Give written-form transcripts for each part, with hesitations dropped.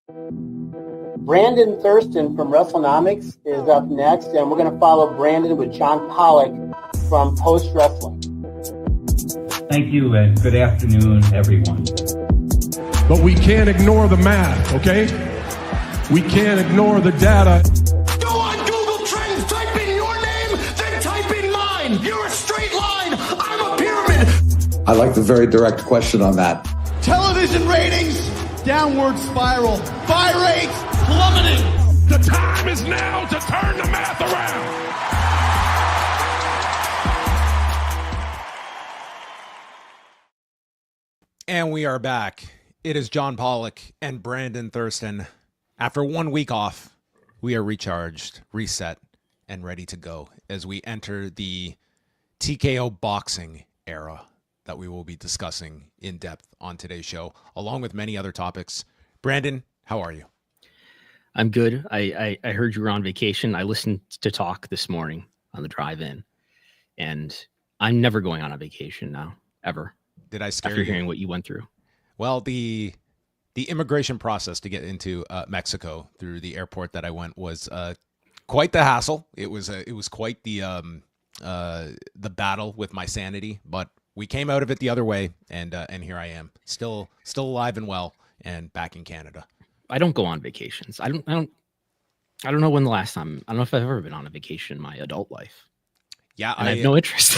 Brandon Thurston from WrestleNomics is up next, and we're going to follow Brandon with John Pollock from Post Wrestling. Thank you, and good afternoon, everyone. But we can't ignore the math, okay? We can't ignore the data. Go on Google Trends, type in your name, then type in mine. You're a straight line, I'm a pyramid. I like the very direct question on that. Television ratings, downward spiral. Buy rates, plummeting. The time is now to turn the math around. And we are back. It is John Pollock and Brandon Thurston. After 1 week off, we are recharged, reset, and ready to go as we enter the TKO boxing era that we will be discussing in depth on today's show, along with many other topics. Brandon, how are you? I'm good. I heard you were on vacation. I listened to talk this morning on the drive in, and I'm never going on a vacation now, ever. Did I scare after you? Hearing what you went through? Well, the immigration process to get into Mexico through the airport that I went was quite the hassle. It was quite the battle with my sanity, but we came out of it the other way, and here I am, still alive and well, and back in Canada. I don't go on vacations. I don't know when the last time. I don't know if I've ever been on a vacation in my adult life. Yeah, I have no interest.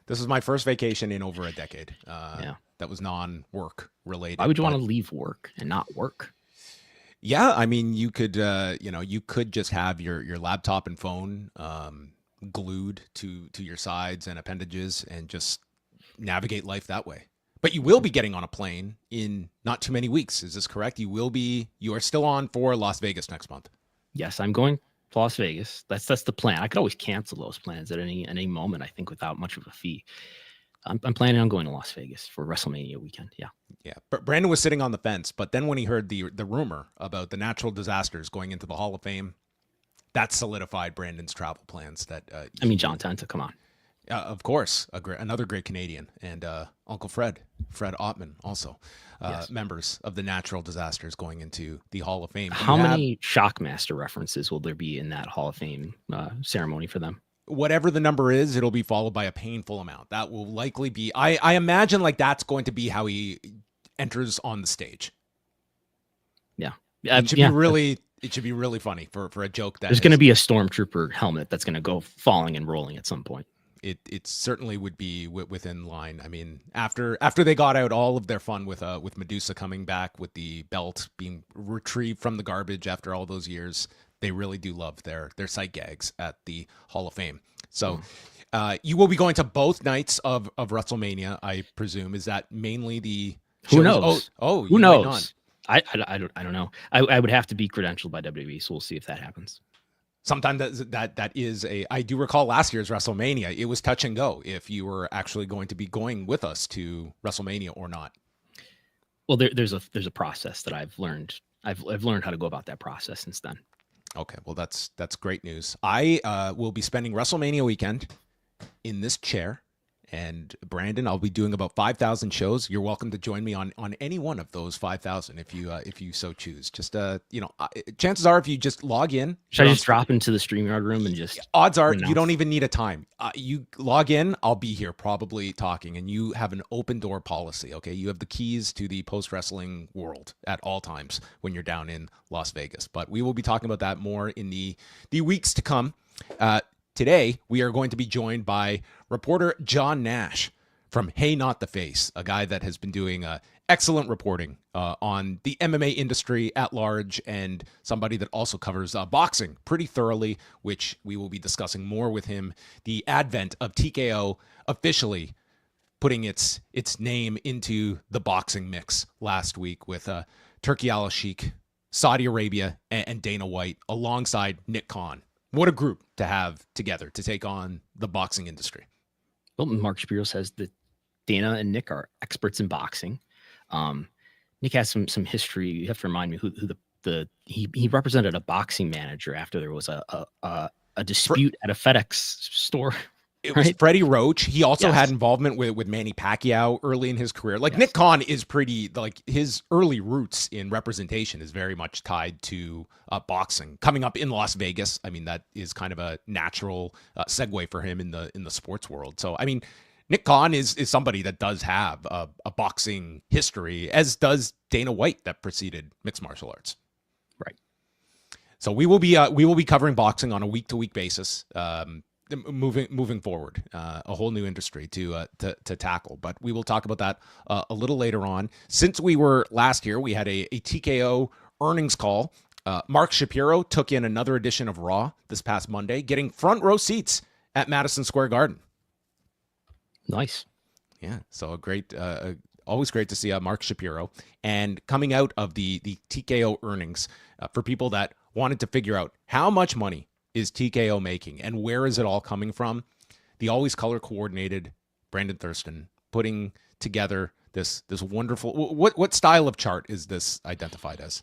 This was my first vacation in over a decade. Yeah. That was non-work related. Why would you want to leave work and not work? Yeah, I mean, you could, you could just have your laptop and phone glued to your sides and appendages and just navigate life that way. But you will be getting on a plane in not too many weeks. Is this correct? You are still on for Las Vegas next month. Yes, I'm going to Las Vegas. That's the plan. I could always cancel those plans at any moment, I think, without much of a fee. I'm planning on going to Las Vegas for WrestleMania weekend. Yeah. Yeah. But Brandon was sitting on the fence, but then when he heard the rumor about the natural disasters going into the Hall of Fame, that solidified Brandon's travel plans. John Tenta, come on. Of course, another great Canadian, and Uncle Fred Ottman, also Yes. members of the natural disasters going into the Hall of Fame. How many Shockmaster references will there be in that Hall of Fame ceremony for them? Whatever the number is, it'll be followed by a painful amount. That will likely be, I imagine, like that's going to be how he enters on the stage. Yeah. It should be really funny for a joke. There's going to be a Stormtrooper helmet that's going to go falling and rolling at some point. It certainly would be within line. I mean, after they got out all of their fun with Medusa coming back with the belt being retrieved from the garbage after all those years, they really do love their sight gags at the Hall of Fame. So you will be going to both nights of WrestleMania, I presume. Is that mainly the shows? Who knows? Who knows? I don't know. I would have to be credentialed by WWE, so we'll see if that happens. Sometimes that is I do recall last year's WrestleMania. It was touch and go if you were actually going to be going with us to WrestleMania or not. Well, there's a process that I've learned. I've learned how to go about that process since then. Okay, well that's great news. I will be spending WrestleMania weekend in this chair. And Brandon, I'll be doing about 5,000 shows. You're welcome to join me on any one of those 5,000 if you so choose. Just chances are if you just log in, should I just drop into the StreamYard room and just? Odds are you don't even need a time. You log in, I'll be here probably talking, and you have an open door policy. Okay, you have the keys to the post wrestling world at all times when you're down in Las Vegas. But we will be talking about that more in the weeks to come. Today, we are going to be joined by reporter John Nash from Hey Not the Face, a guy that has been doing excellent reporting on the MMA industry at large, and somebody that also covers boxing pretty thoroughly, which we will be discussing more with him. The advent of TKO officially putting its name into the boxing mix last week with Turki Alalshikh, Saudi Arabia, and Dana White alongside Nick Khan. What a group to have together to take on the boxing industry. Well, Mark Shapiro says that Dana and Nick are experts in boxing. Nick has some history. You have to remind me who he represented a boxing manager after there was a dispute at a FedEx store. It was Freddie Roach. He also Yes. had involvement with Manny Pacquiao early in his career. Like Yes. Nick Khan is pretty, like his early roots in representation is very much tied to boxing. Coming up in Las Vegas, I mean, that is kind of a natural segue for him in the sports world. So, I mean, Nick Khan is somebody that does have a boxing history, as does Dana White that preceded mixed martial arts. Right. So we will be covering boxing on a week-to-week basis. Moving forward, a whole new industry to tackle, but we will talk about that a little later on. Since we were last here, we had a TKO earnings call. Mark Shapiro took in another edition of Raw this past Monday, getting front row seats at Madison Square Garden. Nice. Yeah, so a great, always great to see Mark Shapiro. And coming out of the TKO earnings, for people that wanted to figure out how much money is TKO making and where is it all coming from, the always color coordinated Brandon Thurston putting together this wonderful, what style of chart is this identified as?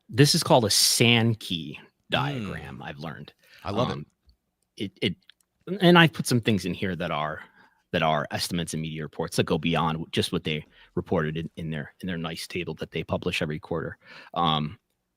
This is called a Sankey diagram. I've learned. I love it. And I put some things in here that are estimates and media reports that go beyond just what they reported in their nice table that they publish every quarter.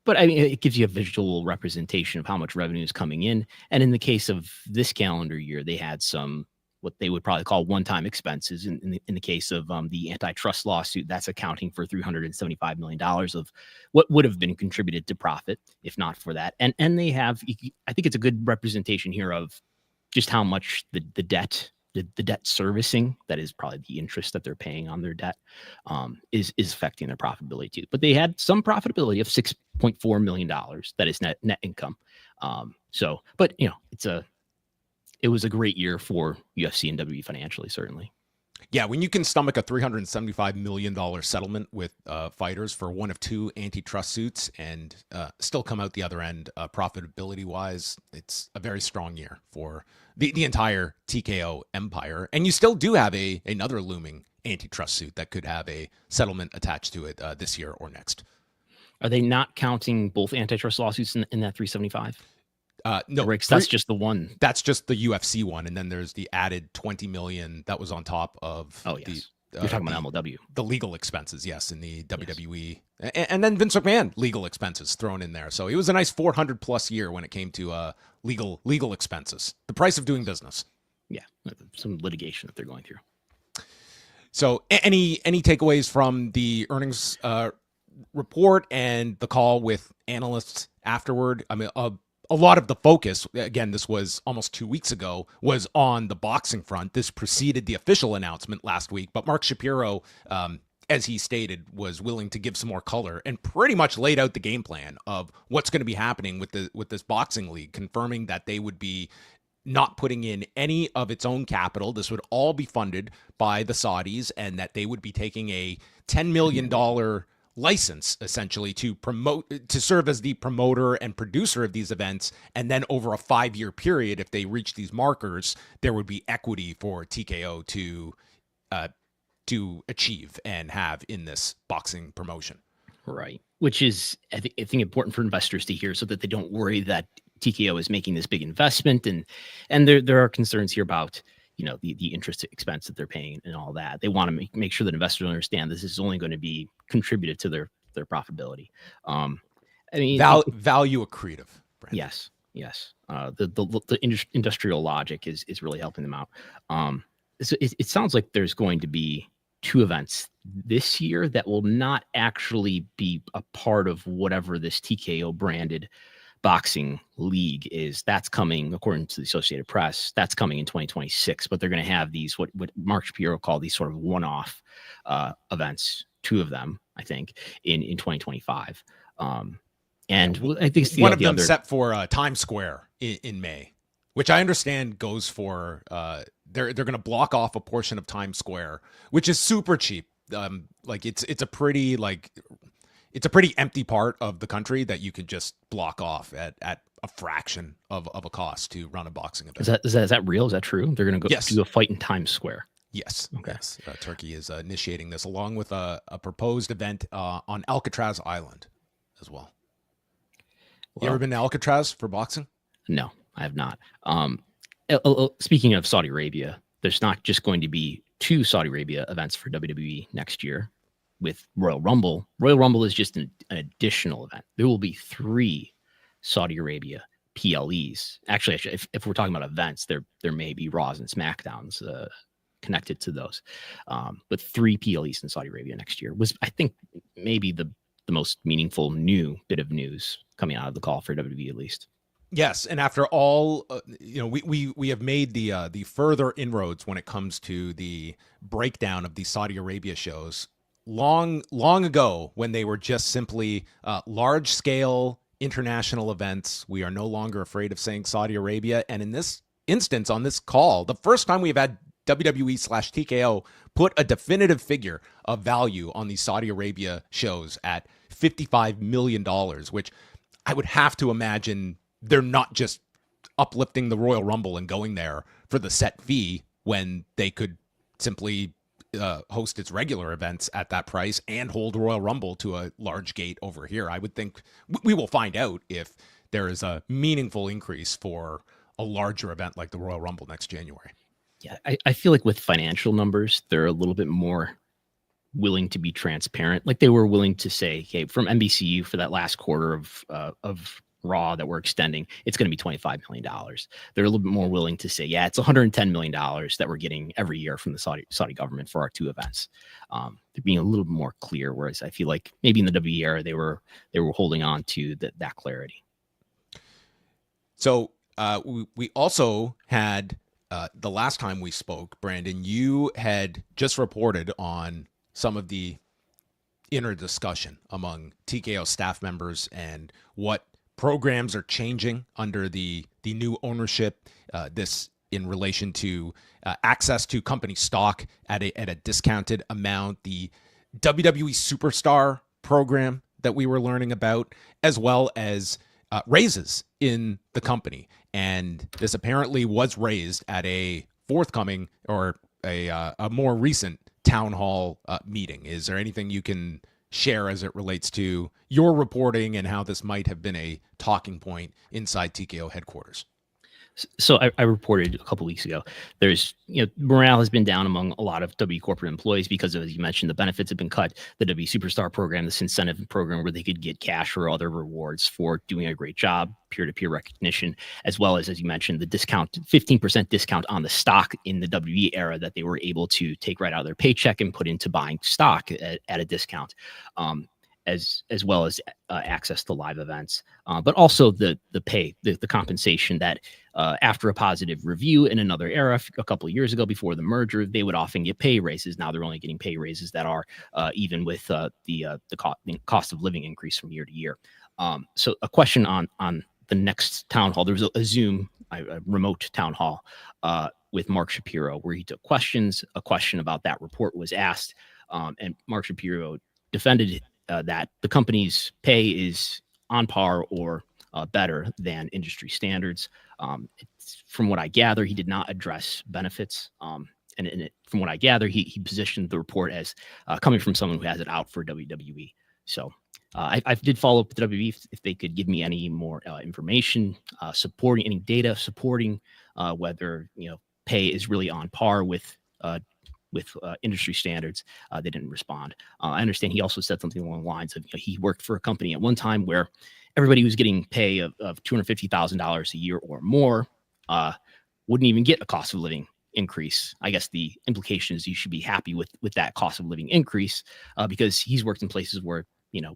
But I mean, it gives you a visual representation of how much revenue is coming in. And in the case of this calendar year, they had some what they would probably call one-time expenses. In the case of the antitrust lawsuit, that's accounting for $375 million of what would have been contributed to profit if not for that. And they have, I think it's a good representation here of just how much the debt servicing, that is probably the interest that they're paying on their debt, is affecting their profitability too. But they had some profitability of $6.4 million. That is net income. But you know, it was a great year for UFC and WWE financially, certainly. Yeah, when you can stomach a $375 million settlement with fighters for one of two antitrust suits and still come out the other end profitability-wise, it's a very strong year for the entire TKO empire. And you still do have another looming antitrust suit that could have a settlement attached to it this year or next. Are they not counting both antitrust lawsuits in that 375? No, that's just the one. That's just the UFC one, and then there's the added $20 million that was on top of. Oh yes, you're talking about MLW. The legal expenses, yes, in the WWE, and then Vince McMahon legal expenses thrown in there. So it was a nice 400+ year when it came to legal expenses. The price of doing business. Yeah, some litigation that they're going through. So any takeaways from the earnings report and the call with analysts afterward? I mean, a lot of the focus, again, this was almost 2 weeks ago, was on the boxing front. This preceded the official announcement last week, but Mark Shapiro, as he stated, was willing to give some more color and pretty much laid out the game plan of what's going to be happening with this boxing league, confirming that they would be not putting in any of its own capital. This would all be funded by the Saudis, and that they would be taking a $10 million license essentially to serve as the promoter and producer of these events. And then over a 5-year period, if they reach these markers, there would be equity for TKO to achieve and have in this boxing promotion. Right. Which is, I think important for investors to hear so that they don't worry that TKO is making this big investment. And there are concerns here about, you know, the interest expense that they're paying and all that. They want to make sure that investors understand this is only going to be contributed to their profitability. I mean, value accretive. Brandon. Yes. The industrial logic is really helping them out. So it sounds like there's going to be 2 events this year that will not actually be a part of whatever this TKO branded boxing league is. That's coming, according to the Associated Press, that's coming in 2026, but they're going to have these, what Mark Shapiro called these sort of one-off events, 2 of them, I think, in 2025. And I think it's one of them set for Times Square in May, which I understand goes for, they're going to block off a portion of Times Square, which is super cheap. Like it's a pretty empty part of the country that you could just block off at a fraction of a cost to run a boxing event. Is that real? Is that true? They're going to go do a fight in Times Square. Yes. Okay. Yes. Turkey is initiating this along with a proposed event on Alcatraz Island as well. You ever been to Alcatraz for boxing? No, I have not. speaking of Saudi Arabia, there's not just going to be 2 Saudi Arabia events for WWE next year with Royal Rumble. Royal Rumble is just an additional event. There will be 3 Saudi Arabia PLEs. Actually, if we're talking about events, there may be Raws and SmackDowns connected to those. But 3 PLEs in Saudi Arabia next year was, I think, maybe the most meaningful new bit of news coming out of the call for WWE, at least. Yes, and after all, we have made the further inroads when it comes to the breakdown of the Saudi Arabia shows long ago, when they were just simply large scale international events. We are no longer afraid of saying Saudi Arabia, and in this instance, on this call, the first time we've had WWE/TKO put a definitive figure of value on these Saudi Arabia shows at $55 million, which I would have to imagine they're not just uplifting the Royal Rumble and going there for the set fee when they could simply host its regular events at that price and hold Royal Rumble to a large gate over here. I would think we will find out if there is a meaningful increase for a larger event like the Royal Rumble next January. Yeah, I feel like with financial numbers, they're a little bit more willing to be transparent. Like they were willing to say, okay, from NBCU for that last quarter of Raw that we're extending, it's going to be $25 million. They're a little bit more willing to say, yeah, it's $110 million that we're getting every year from the Saudi government for our 2 events. They're being a little bit more clear, whereas I feel like maybe in the WWE era they were holding on to that clarity. So we also had the last time we spoke, Brandon, you had just reported on some of the inner discussion among TKO staff members and what programs are changing under the new ownership. This in relation to access to company stock at a discounted amount, the WWE Superstar program that we were learning about, as well as raises in the company. And this apparently was raised at a forthcoming or a more recent town hall meeting. Is there anything you can share as it relates to your reporting and how this might have been a talking point inside TKO headquarters? So I reported a couple weeks ago, there's, morale has been down among a lot of W corporate employees because of, as you mentioned, the benefits have been cut. The W Superstar program, this incentive program where they could get cash or other rewards for doing a great job, peer-to-peer recognition, as well as you mentioned, the discount, 15% discount on the stock in the WWE era that they were able to take right out of their paycheck and put into buying stock at a discount. As well as access to live events, but also the pay, the compensation that after a positive review in another era a couple of years ago before the merger, they would often get pay raises. Now they're only getting pay raises that are even with the cost of living increase from year to year. So a question on the next town hall. There was a Zoom, a remote town hall with Mark Shapiro where he took questions. A question about that report was asked, and Mark Shapiro defended that the company's pay is on par or better than industry standards. From what I gather, he did not address benefits. From what I gather, he positioned the report as coming from someone who has it out for WWE. So I did follow up with WWE if they could give me any more information, supporting any data, supporting whether pay is really on par with industry standards. They didn't respond. I understand he also said something along the lines of he worked for a company at one time where everybody who's getting pay of $250,000 a year or more wouldn't even get a cost of living increase. I guess the implication is you should be happy with that cost of living increase because he's worked in places where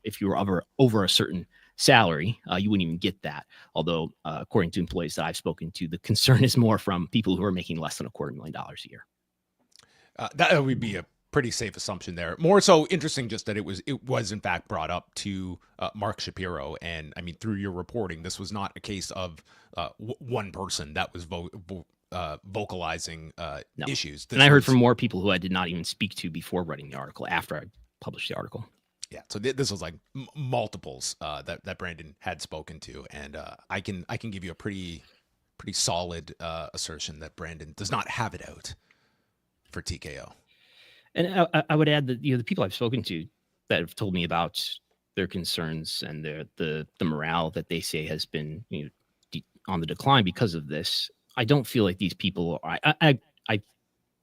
if you were over a certain salary, you wouldn't even get that. Although according to employees that I've spoken to, the concern is more from people who are making less than $250,000 a year. That would be a pretty safe assumption there. More so interesting just that it was in fact brought up to Mark Shapiro. And I mean, through your reporting, this was not a case of one person that was vocalizing issues. And I heard from more people who I did not even speak to before writing the article, after I published the article. Yeah, so this was like multiples that Brandon had spoken to. And I can give you a pretty solid assertion that Brandon does not have it out for TKO. And I would add that the people I've spoken to that have told me about their concerns and the morale that they say has been on the decline because of this I don't feel like these people. I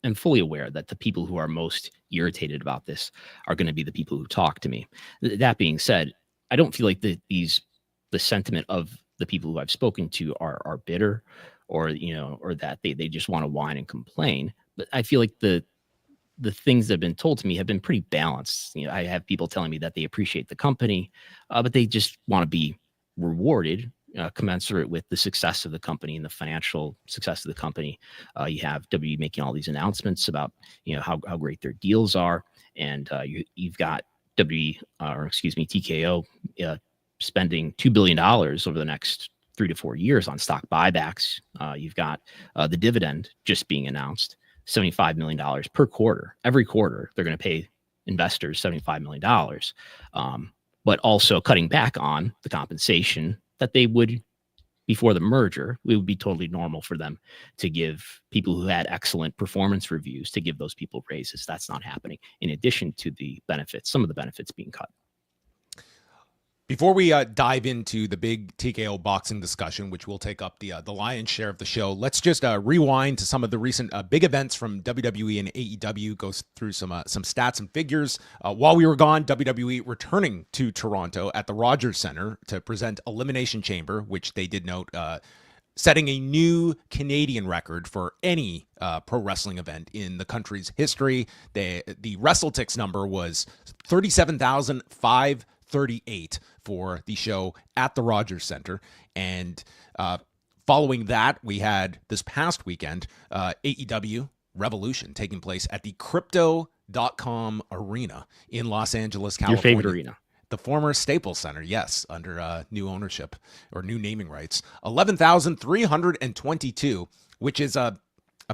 am fully aware that the people who are most irritated about this are going to be the people who talk to me. That being said, I don't feel like the sentiment of the people who I've spoken to are bitter, or or that they just want to whine and complain. But I feel like the things that have been told to me have been pretty balanced. I have people telling me that they appreciate the company, but they just want to be rewarded commensurate with the success of the company and the financial success of the company. You have WWE making all these announcements about how great their deals are, and you've got TKO spending $2 billion over the next 3 to 4 years on stock buybacks. You've got the dividend just being announced, $75 million per quarter. Every quarter, they're going to pay investors $75 million, but also cutting back on the compensation that they would before the merger. It would be totally normal for them to give people who had excellent performance reviews, to give those people raises. That's not happening. In addition to the benefits, some of the benefits being cut. Before we dive into the big TKO boxing discussion, which will take up the lion's share of the show, let's just rewind to some of the recent big events from WWE and AEW. Goes through some stats and figures. While we were gone, WWE returning to Toronto at the Rogers Centre to present Elimination Chamber, which they did note setting a new Canadian record for any pro wrestling event in the country's history. The WrestleTix number was 37,538 for the show at the Rogers Centre. And following that, we had this past weekend, AEW Revolution taking place at the Crypto.com Arena in Los Angeles, California. Your favorite arena. The former Staples Center, yes, under new ownership or new naming rights. 11,322, which is a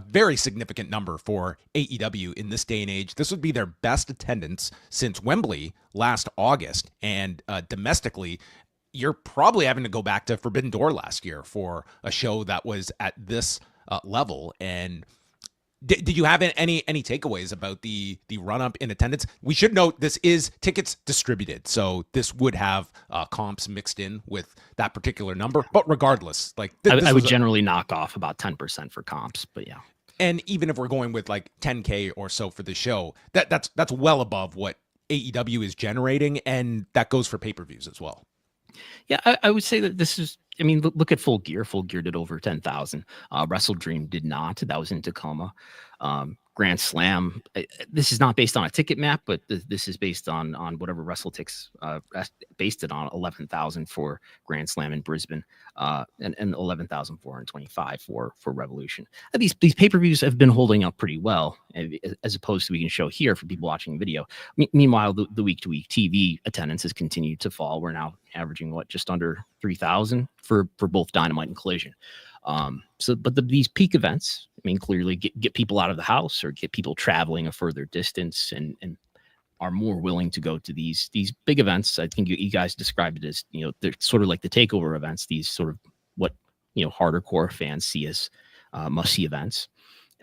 very significant number for AEW in this day and age. This would be their best attendance since Wembley last August. And domestically, you're probably having to go back to Forbidden Door last year for a show that was at this level. And did you have any takeaways about the run up in attendance? We should note this is tickets distributed, so this would have comps mixed in with that particular number. But regardless, like I would generally knock off about 10% for comps, but yeah. And even if we're going with like 10K or so for the show, that's well above what AEW is generating, and that goes for pay-per-views as well. Yeah, I would say that this is. I mean, look at Full Gear. Full Gear did over 10,000. Wrestle Dream did not. That was in Tacoma. Grand Slam. This is not based on a ticket map, but this is based on whatever WrestleTix based it on. 11,000 for Grand Slam in Brisbane, and 11,425 for Revolution. These pay-per-views have been holding up pretty well, as opposed to we can show here for people watching video. Meanwhile, the week-to-week TV attendance has continued to fall. We're now averaging just under 3,000 for both Dynamite and Collision. But these peak events, I mean, clearly get people out of the house or get people traveling a further distance and are more willing to go to these big events. I think you guys described it as, they're sort of like the takeover events, these sort of what, harder core fans see as must-see events.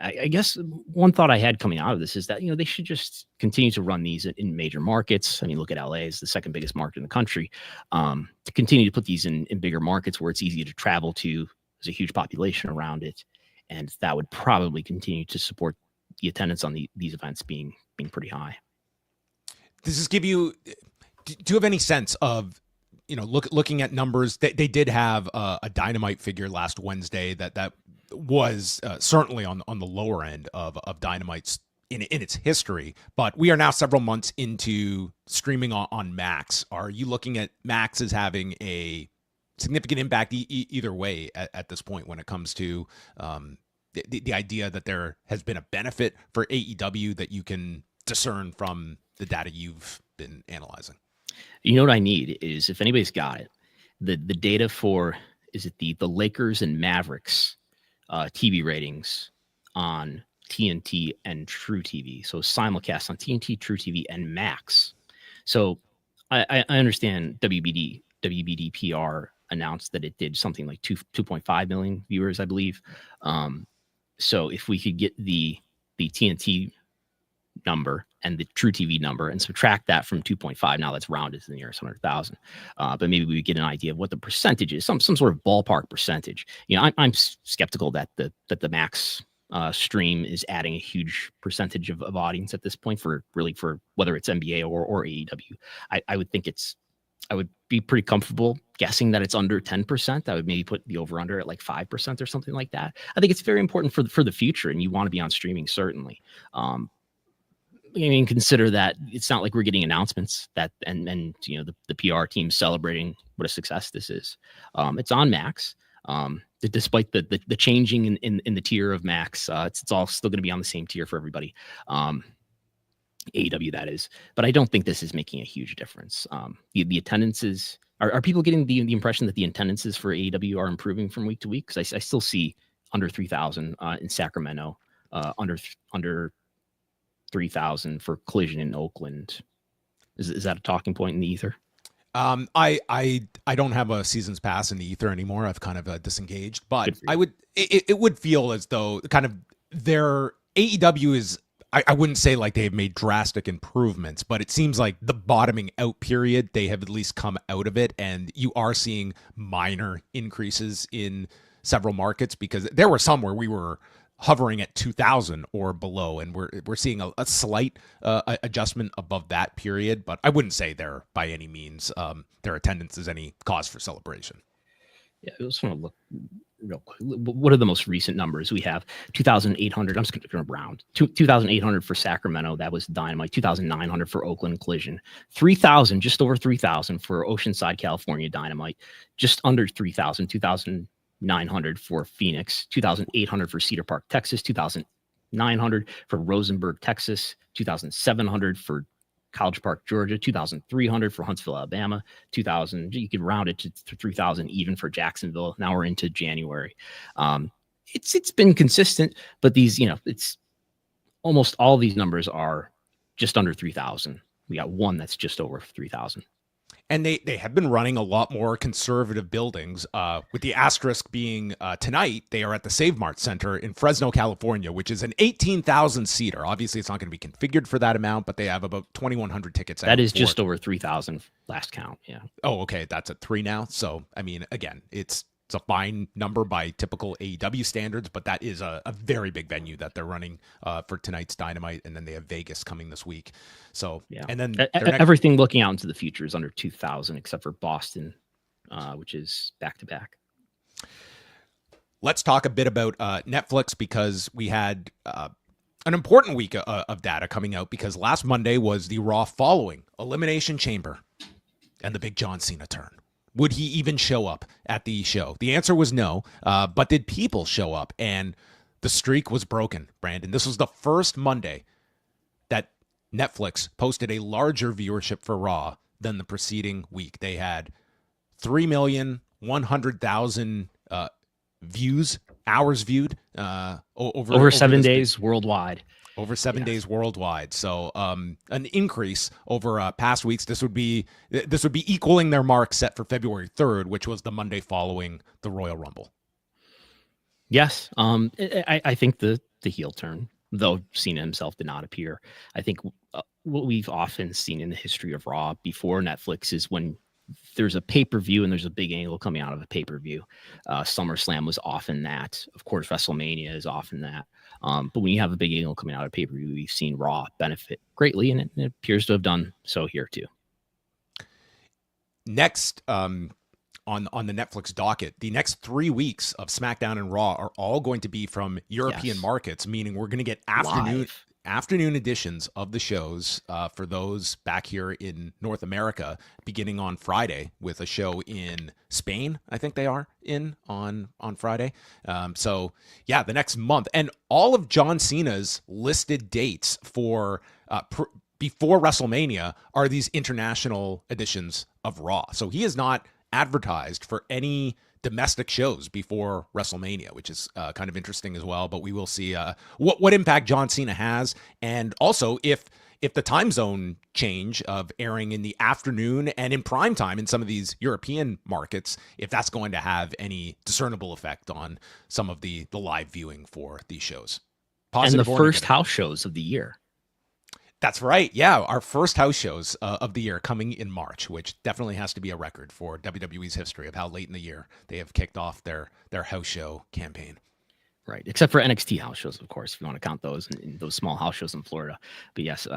I guess one thought I had coming out of this is that, they should just continue to run these in major markets. I mean, look at LA as the second biggest market in the country, to continue to put these in bigger markets where it's easy to travel to. There's a huge population around it. And that would probably continue to support the attendance on these events being pretty high. Does this give you, do you have any sense of, looking at numbers that they did have a Dynamite figure last Wednesday that was certainly on the lower end of Dynamite's in its history, but we are now several months into streaming on Max. Are you looking at Max as having a significant impact either way at this point when it comes to the idea that there has been a benefit for AEW that you can discern from the data you've been analyzing? What I need is, if anybody's got it, the data for, is it the Lakers and Mavericks TV ratings on TNT and True TV. So simulcast on TNT, True TV, and Max. So I understand WBD PR announced that it did something like 2.5 million viewers, I believe. So if we could get the TNT number and the true TV number and subtract that from 2.5. Now that's rounded to the nearest 100,000. But maybe we get an idea of what the percentage is, some sort of ballpark percentage. I'm skeptical that the Max stream is adding a huge percentage of audience at this point for whether it's NBA or AEW. I would think I would be pretty comfortable guessing that it's under 10%. I would maybe put the over under at like 5% or something like that. I think it's very important for the future, and you want to be on streaming, certainly. Consider that it's not like we're getting announcements that and the PR team celebrating what a success this is. It's on Max. Despite the changing in the tier of Max, it's all still going to be on the same tier for everybody. AEW, that is, but I don't think this is making a huge difference. The attendances are people getting the impression that the attendances for AEW are improving from week to week? Because I still see under 3,000 in Sacramento, under 3,000 for Collision in Oakland. Is that a talking point in the ether? I don't have a season's pass in the ether anymore. I've kind of disengaged, but it would feel as though kind of their AEW is. I wouldn't say like they've made drastic improvements, but it seems like the bottoming out period, they have at least come out of it. And you are seeing minor increases in several markets, because there were some where we were hovering at 2,000 or below, and we're seeing a slight adjustment above that period. But I wouldn't say they're by any means their attendance is any cause for celebration. Yeah, I just want to look real quick. What are the most recent numbers we have? 2,800. I'm just going to round. 2,800 for Sacramento. That was Dynamite. 2,900 for Oakland Collision. 3,000, just over 3,000 for Oceanside, California Dynamite. Just under 3,000. 2,900 for Phoenix. 2,800 for Cedar Park, Texas. 2,900 for Rosenberg, Texas. 2,700 for College Park, Georgia. 2,300 for Huntsville, Alabama. 2,000, you could round it to 3,000 even for Jacksonville. Now we're into January. It's been consistent, but these, it's almost all these numbers are just under 3,000. We got one that's just over 3,000. And they have been running a lot more conservative buildings, with the asterisk being tonight, they are at the Save Mart Center in Fresno, California, which is an 18,000 seater. Obviously, it's not going to be configured for that amount, but they have about 2,100 tickets. That is just over 3,000 last count. Yeah. Oh, okay. That's at 3 now. So, I mean, again, it's a fine number by typical AEW standards, but that is a very big venue that they're running for tonight's Dynamite. And then they have Vegas coming this week. So, yeah. And then everything looking out into the future is under 2,000, except for Boston, which is back to back. Let's talk a bit about Netflix, because we had an important week of data coming out, because last Monday was the Raw following Elimination Chamber and the big John Cena turn. Would he even show up at the show? The answer was no, but did people show up? And the streak was broken, Brandon. This was the first Monday that Netflix posted a larger viewership for Raw than the preceding week. They had 3,100,000 views, hours viewed over 7 days worldwide. Over 7 days worldwide. So an increase over past weeks. This would be equaling their mark set for February 3rd, which was the Monday following the Royal Rumble. Yes. I think the heel turn, though Cena himself did not appear. I think what we've often seen in the history of Raw before Netflix is when there's a pay-per-view and there's a big angle coming out of a pay-per-view. SummerSlam was often that. Of course, WrestleMania is often that. But when you have a big angle coming out of pay-per-view, we've seen Raw benefit greatly, and it appears to have done so here too. Next, on the Netflix docket, the next 3 weeks of SmackDown and Raw are all going to be from European markets, meaning we're going to get afternoon editions of the shows for those back here in North America, beginning on Friday with a show in Spain. I think they are in on Friday. So yeah, the next month, and all of John Cena's listed dates for before WrestleMania are these international editions of Raw. So he is not advertised for any domestic shows before WrestleMania, which is kind of interesting as well. But we will see what impact John Cena has, and also if the time zone change of airing in the afternoon and in prime time in some of these European markets, if that's going to have any discernible effect on some of the live viewing for these shows. Positive and the first house shows of the year. That's right. Yeah, our first house shows of the year coming in March, which definitely has to be a record for WWE's history of how late in the year they have kicked off their house show campaign. Right, except for NXT house shows, of course, if you want to count those and those small house shows in Florida. But yes,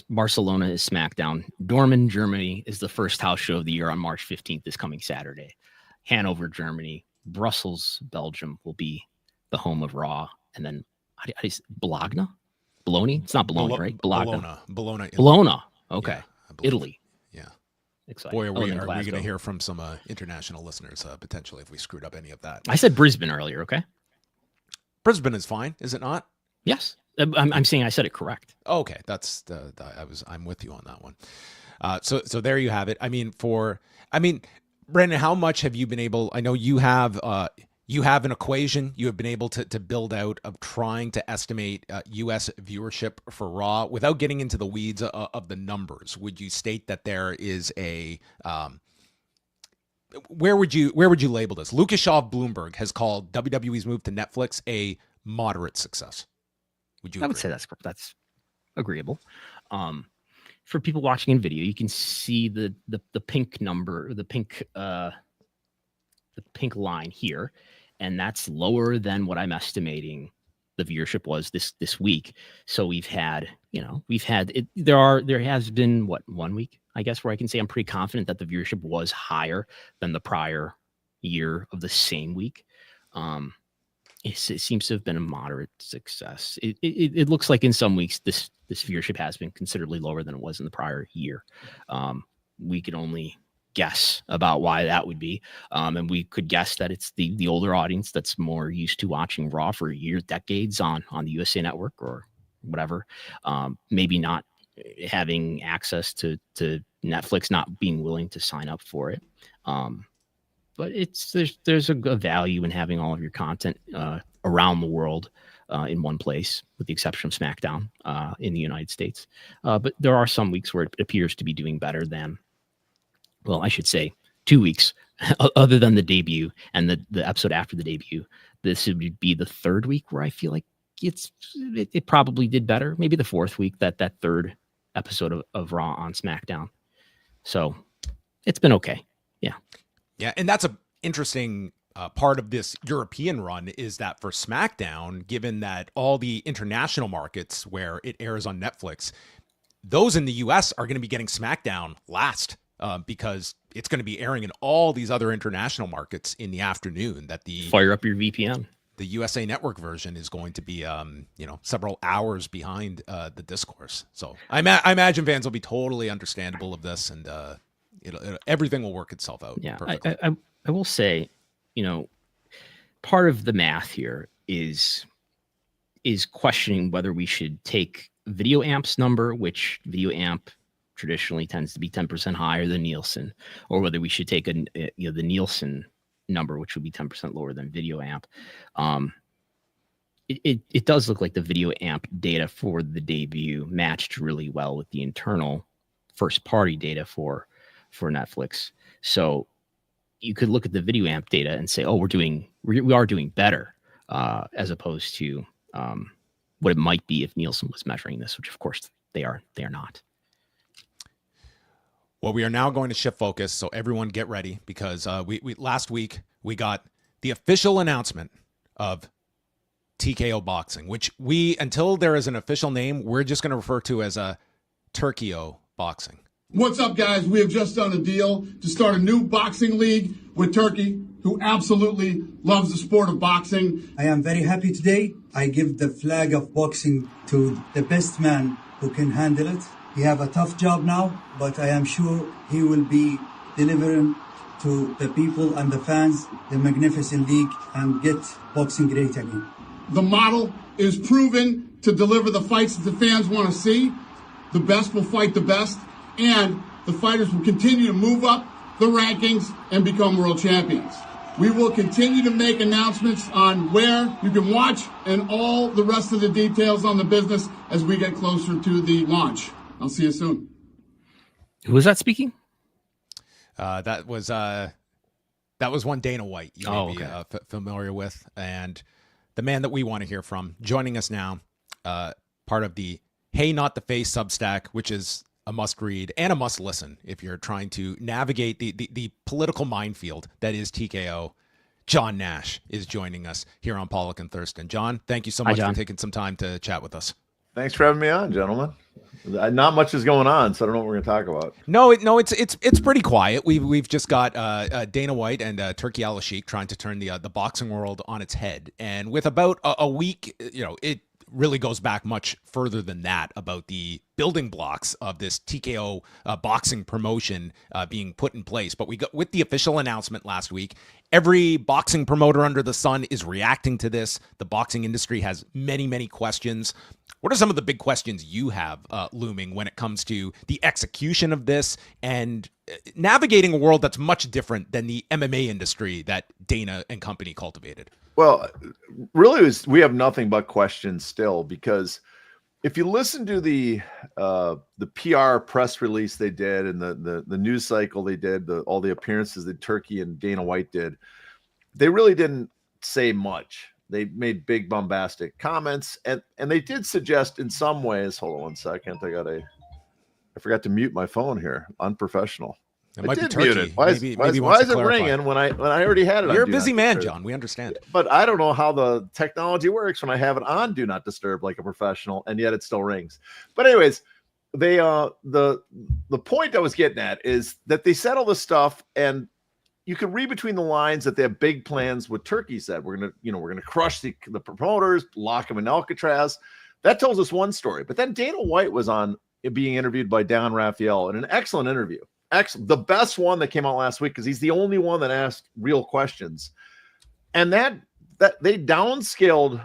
Barcelona is SmackDown. Dortmund, Germany is the first house show of the year on March 15th, this coming Saturday. Hanover, Germany. Brussels, Belgium will be the home of Raw. And then, how do you say Bologna? Bologna? It's not Bologna, right? Bologna. Okay. Yeah, Italy. Yeah. Exciting. Boy, are we going to hear from some international listeners potentially if we screwed up any of that. I said Brisbane earlier, okay? Brisbane is fine, is it not? Yes. I'm saying I said it correct. Okay, I'm with you on that one. So there you have it. I mean, Brandon, how much have you been able? I know you have an equation you have been able to build out of trying to estimate U.S. viewership for Raw without getting into the weeds of the numbers. Would you state that there is a where would you label this? Lucas Shaw of Bloomberg has called WWE's move to Netflix a moderate success. Would you? I would say that's agreeable. For people watching in video, you can see the pink number, the pink line here, and that's lower than what I'm estimating the viewership was this week. So we've had it. There has been 1 week, I guess, where I can say I'm pretty confident that the viewership was higher than the prior year of the same week. It seems to have been a moderate success. It looks like in some weeks this viewership has been considerably lower than it was in the prior year. We could only guess about why that would be, and we could guess that it's the older audience that's more used to watching Raw for decades on the USA Network or whatever. Maybe not having access to Netflix, not being willing to sign up for it. But there's a value in having all of your content around the world in one place, with the exception of SmackDown in the United States. But there are some weeks where it appears to be doing better than, well, I should say 2 weeks, other than the debut and the episode after the debut. This would be the third week where I feel like it probably did better. Maybe the fourth week, that third episode of Raw on SmackDown. So it's been okay. Yeah. Yeah, and that's a interesting part of this European run is that for SmackDown, given that all the international markets where it airs on Netflix, those in the US are going to be getting SmackDown last because it's going to be airing in all these other international markets in the afternoon. That fire up your VPN. The USA Network version is going to be, several hours behind the discourse. So I imagine fans will be totally understandable of this, and everything will work itself out. Yeah, I will say, part of the math here is questioning whether we should take Video Amp's number, which Video Amp traditionally tends to be 10% higher than Nielsen, or whether we should take the Nielsen number, which would be 10% lower than Video Amp. It does look like the Video Amp data for the debut matched really well with the internal first party data for Netflix. So you could look at the Video Amp data and say, oh, we are doing better, as opposed to what it might be if Nielsen was measuring this, which of course they are not. Well, we are now going to shift focus, so everyone get ready, because we last week we got the official announcement of TKO Boxing, which until there is an official name, we're just going to refer to as a Turki Boxing. What's up, guys? We have just done a deal to start a new boxing league with Turki, who absolutely loves the sport of boxing. I am very happy today. I give the flag of boxing to the best man who can handle it. He have a tough job now, but I am sure he will be delivering to the people and the fans the magnificent league and get boxing great again. The model is proven to deliver the fights that the fans want to see. The best will fight the best, and the fighters will continue to move up the rankings and become world champions. We will continue to make announcements on where you can watch and all the rest of the details on the business as we get closer to the launch. I'll see you soon. Who was that speaking? That was one Dana White you may be familiar with, and the man that we want to hear from joining us now, part of the Hey Not the Face Substack, which is a must read and a must listen if you're trying to navigate the political minefield that is TKO. John Nash is joining us here on Pollock and Thurston. John, thank you so much for taking some time to chat with us. Thanks for having me on, gentlemen. Not much is going on, so I don't know what we're going to talk about. No, it's pretty quiet. We've just got Dana White and Turki Alalshikh trying to turn the boxing world on its head, and with about a week, it really goes back much further than that about the building blocks of this TKO boxing promotion being put in place. But we got with the official announcement last week. Every boxing promoter under the sun is reacting to this. The boxing industry has many, many questions. What are some of the big questions you have looming when it comes to the execution of this and navigating a world that's much different than the MMA industry that Dana and company cultivated? Well, really, we have nothing but questions still, because if you listen to the PR press release they did and the news cycle they did, all the appearances that Turki and Dana White did, they really didn't say much. They made big bombastic comments, and they did suggest in some ways. Hold on one second. I forgot to mute my phone here. Unprofessional. It might be Turki. Why is it ringing when I already had it? You're a busy man, John. We understand. But I don't know how the technology works when I have it on Do Not Disturb like a professional, and yet it still rings. But anyways, they the point I was getting at is that they said all this stuff, and you can read between the lines that they have big plans. What Turki said, we're gonna crush the promoters, lock them in Alcatraz. That tells us one story. But then Dana White was on being interviewed by Dan Raphael in an excellent interview. The best one that came out last week, because he's the only one that asked real questions, and that they downscaled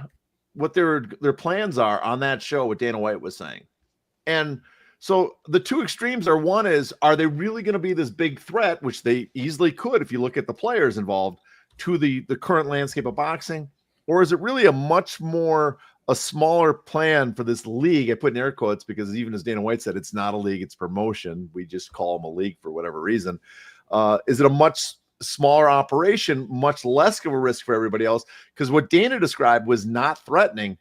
what their plans are on that show. What Dana White was saying, and so the two extremes are: one is, are they really going to be this big threat, which they easily could if you look at the players involved, to the current landscape of boxing, or is it really a smaller plan for this league? I put in air quotes because even as Dana White said, it's not a league, it's promotion. We just call them a league for whatever reason. Is it a much smaller operation, much less of a risk for everybody else? Because what Dana described was not threatening.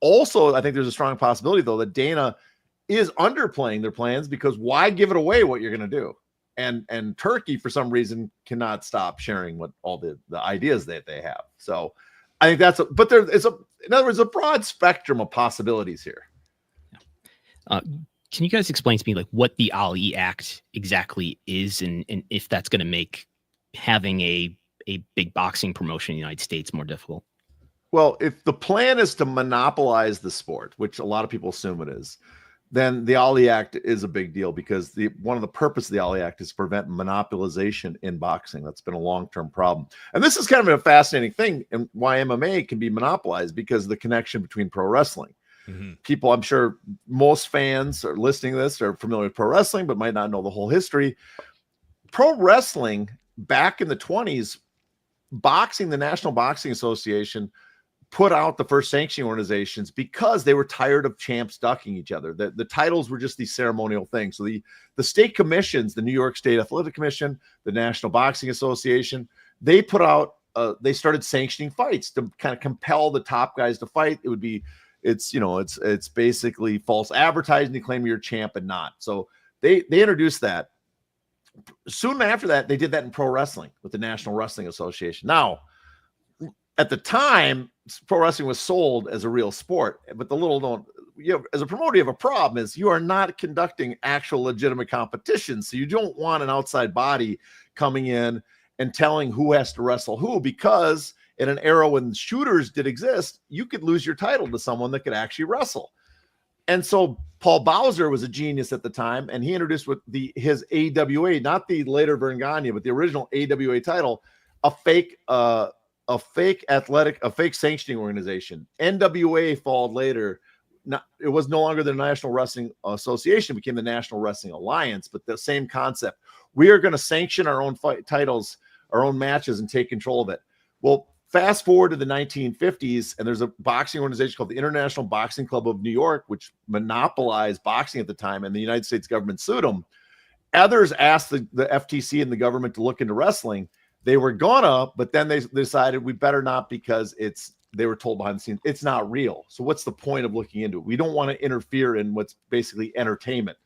Also, I think there's a strong possibility, though, that Dana is underplaying their plans, because why give it away what you're going to do? And Turki, for some reason, cannot stop sharing what all the ideas that they have. So I think in other words, a broad spectrum of possibilities here. Can you guys explain to me like what the Ali Act exactly is, and if that's going to make having a big boxing promotion in the United States more difficult? Well, if the plan is to monopolize the sport, which a lot of people assume it is, then the Ali Act is a big deal, because one of the purposes of the Ali Act is to prevent monopolization in boxing. That's been a long-term problem. And this is kind of a fascinating thing, and why MMA can be monopolized, because of the connection between pro wrestling. Mm-hmm. People, I'm sure most fans are listening to this are familiar with pro wrestling, but might not know the whole history. Pro wrestling back in the 1920s, boxing, the National Boxing Association, put out the first sanctioning organizations because they were tired of champs ducking each other. The titles were just these ceremonial things. So the state commissions, the New York State Athletic Commission, the National Boxing Association, they put out, they started sanctioning fights to kind of compel the top guys to fight. It's basically false advertising to claim you're a champ and not. So they introduced that. Soon after that, they did that in pro wrestling with the National Wrestling Association. Now, at the time, pro wrestling was sold as a real sport, but as a promoter, you have a problem, is you are not conducting actual legitimate competition. So you don't want an outside body coming in and telling who has to wrestle who, because in an era when shooters did exist, you could lose your title to someone that could actually wrestle. And so Paul Bowser was a genius at the time, and he introduced his AWA, not the later Verne Gagne, but the original AWA title, a fake sanctioning organization. NWA followed later. It was no longer the National Wrestling Association, became the National Wrestling Alliance, but the same concept. We are going to sanction our own fight titles, our own matches, and take control of it. Well, fast forward to the 1950s, and there's a boxing organization called the International Boxing Club of New York, which monopolized boxing at the time, and the United States government sued them. Others asked the FTC and the government to look into wrestling. They were gonna, but then they decided we better not, because it's they were told behind the scenes, it's not real. So what's the point of looking into it? We don't want to interfere in what's basically entertainment.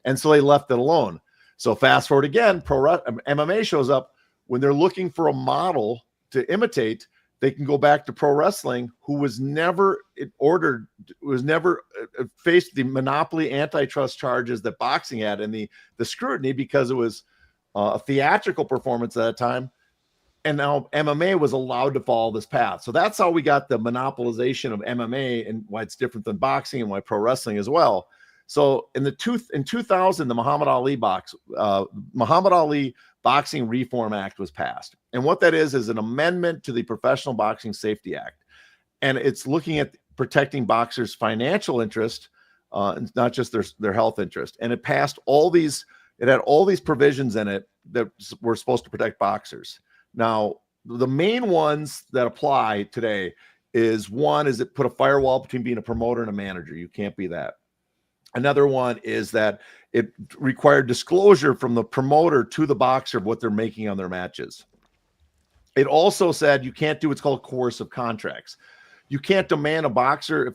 And so they left it alone. So fast forward again, MMA shows up. When they're looking for a model to imitate, they can go back to pro wrestling, who was never faced the monopoly antitrust charges that boxing had, and the scrutiny, because it was a theatrical performance at that time. And now MMA was allowed to follow this path. So that's how we got the monopolization of MMA, and why it's different than boxing, and why pro wrestling as well. So in 2000, the Muhammad Ali Boxing Reform Act was passed. And what that is an amendment to the Professional Boxing Safety Act. And it's looking at protecting boxers' financial interest, and not just their health interest. And it passed it had all these provisions in it that were supposed to protect boxers. Now, the main ones that apply today is, one is it put a firewall between being a promoter and a manager. You can't be that. Another one is that it required disclosure from the promoter to the boxer of what they're making on their matches. It also said you can't do what's called coercive contracts. You can't demand a boxer,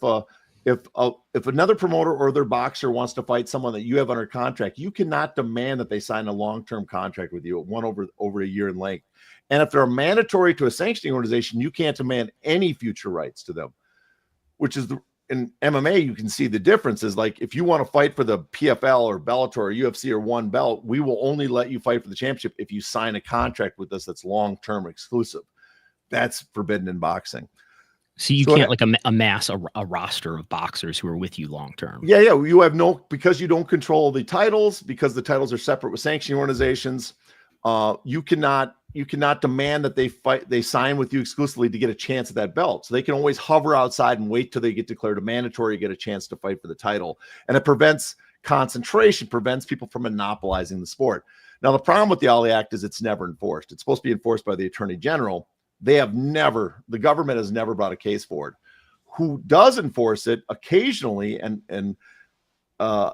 if another promoter or their boxer wants to fight someone that you have under contract, you cannot demand that they sign a long-term contract with you, one over a year in length. And if they're mandatory to a sanctioning organization, you can't demand any future rights to them, which is in MMA, you can see the differences. Like, if you want to fight for the PFL or Bellator or UFC or one belt, we will only let you fight for the championship if you sign a contract with us that's long-term exclusive. That's forbidden in boxing. So you can't amass a roster of boxers who are with you long-term. Yeah. You have because you don't control the titles, because the titles are separate with sanctioning organizations. You cannot demand that they sign with you exclusively to get a chance at that belt. So they can always hover outside and wait till they get declared a mandatory, get a chance to fight for the title. And it prevents concentration, prevents people from monopolizing the sport. Now, the problem with the Ali Act is it's never enforced. It's supposed to be enforced by the Attorney General. The government has never brought a case for it. Who does enforce it occasionally, and a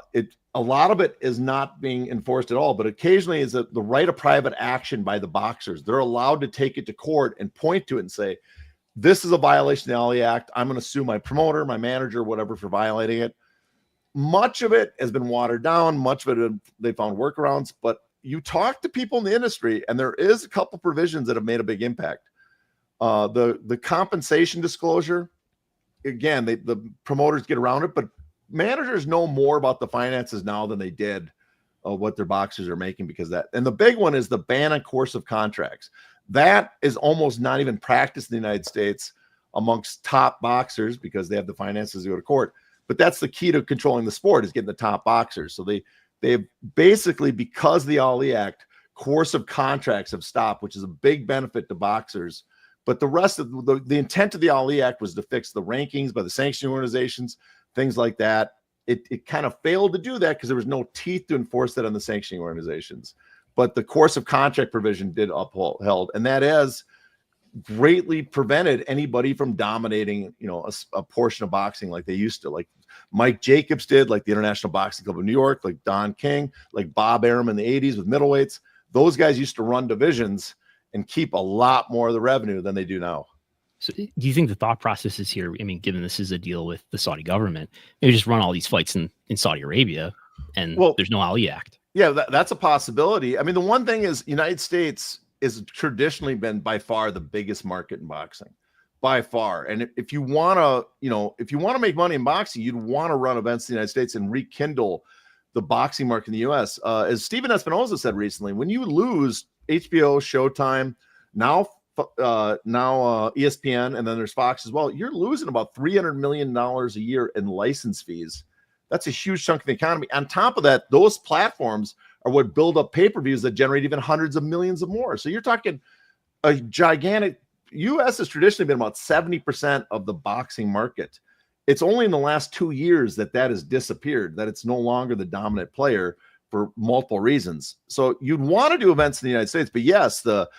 lot of it is not being enforced at all, but occasionally is the right of private action by the boxers. They're allowed to take it to court and point to it and say, this is a violation of the Ali Act. I'm going to sue my promoter, my manager, whatever, for violating it. Much of it has been watered down. Much of it, they found workarounds, but you talk to people in the industry, and there is a couple provisions that have made a big impact. The compensation disclosure, again, the promoters get around it, but managers know more about the finances now than they did what their boxers are making because of that. And the big one is the ban on coercive contracts. That is almost not even practiced in the United States amongst top boxers because they have the finances to go to court. But that's the key to controlling the sport, is getting the top boxers. So they basically, because of the Ali Act, coercive contracts have stopped, which is a big benefit to boxers. But the rest of the intent of the Ali Act was to fix the rankings by the sanctioning organizations, things like that. It kind of failed to do that because there was no teeth to enforce that on the sanctioning organizations. But the coercive contract provision did upheld, and that has greatly prevented anybody from dominating, a portion of boxing like they used to, like Mike Jacobs did, like the International Boxing Club of New York, like Don King, like Bob Arum in the 80s with middleweights. Those guys used to run divisions and keep a lot more of the revenue than they do now. So do you think the thought process is here? I mean, given this is a deal with the Saudi government, maybe just run all these fights in Saudi Arabia and there's no Ali Act. Yeah, that's a possibility. I mean, the one thing is United States is traditionally been by far the biggest market in boxing, by far. And if you want to make money in boxing, you'd want to run events in the United States and rekindle the boxing market in the U.S. As Steven Espinoza said recently, when you lose HBO, Showtime, now ESPN, and then there's Fox as well, you're losing about $300 million a year in license fees. That's a huge chunk of the economy. On top of that, those platforms are what build up pay-per-views that generate even hundreds of millions of more. So you're talking a gigantic. U.S. has traditionally been about 70% of the boxing market. It's only in the last 2 years that has disappeared, that it's no longer the dominant player for multiple reasons. So you'd want to do events in the United States, but yes, the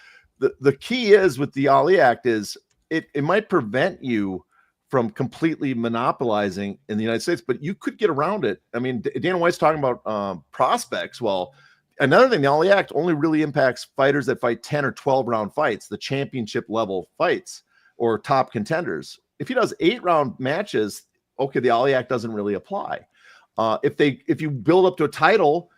key is with the Ali Act is it might prevent you from completely monopolizing in the United States, but you could get around it. I mean, Dana White's talking about prospects. Well, another thing, the Ali Act only really impacts fighters that fight 10 or 12 round fights, the championship level fights or top contenders. If he does 8-round matches, okay, the Ali Act doesn't really apply. If you build up to a title,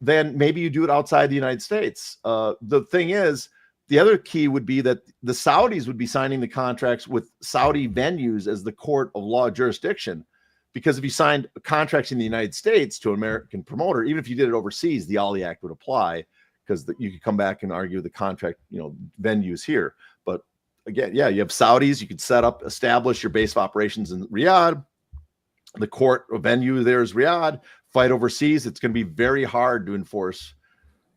then maybe you do it outside the United States. The thing is, the other key would be that the Saudis would be signing the contracts with Saudi venues as the court of law jurisdiction. Because if you signed contracts in the United States to an American promoter, even if you did it overseas, the Ali Act would apply, because you could come back and argue the contract, venues here. But again, yeah, you have Saudis. You could establish your base of operations in Riyadh. The court or venue there is Riyadh. Fight overseas. It's going to be very hard to enforce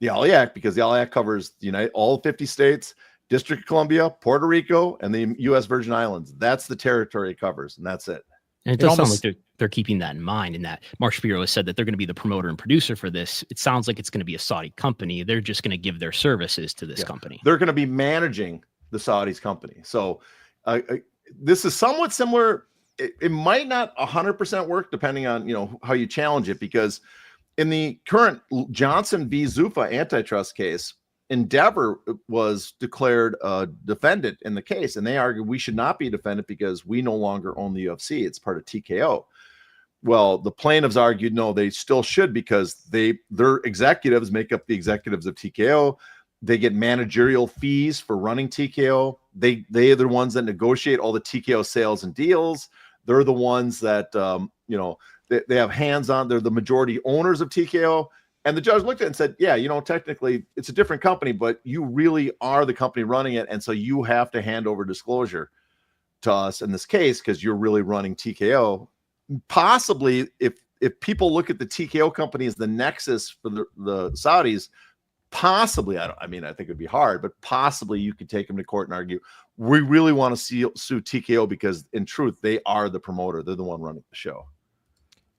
the Ali Act, because the Ali Act covers all 50 states, District of Columbia, Puerto Rico, and the U.S. Virgin Islands. That's the territory it covers, and that's it. And it does sound like they're keeping that in mind, in that Mark Shapiro has said that they're going to be the promoter and producer for this. It sounds like it's going to be a Saudi company. They're just going to give their services to this company. They're going to be managing the Saudis company. So this is somewhat similar. It might not 100% work, depending on how you challenge it, because in the current Johnson v. Zuffa antitrust case, Endeavor was declared a defendant in the case, and they argued we should not be a defendant because we no longer own the UFC. It's part of TKO. Well, the plaintiffs argued no, they still should, because their executives make up the executives of TKO. They get managerial fees for running TKO. They are the ones that negotiate all the TKO sales and deals. They're the ones that they have hands on. They're the majority owners of TKO. And the judge looked at it and said, yeah, technically it's a different company, but you really are the company running it. And so you have to hand over disclosure to us in this case, because you're really running TKO. Possibly, if people look at the TKO company as the nexus for the Saudis, possibly, I think it'd be hard, but possibly you could take them to court and argue, we really want to sue TKO because in truth, they are the promoter. They're the one running the show.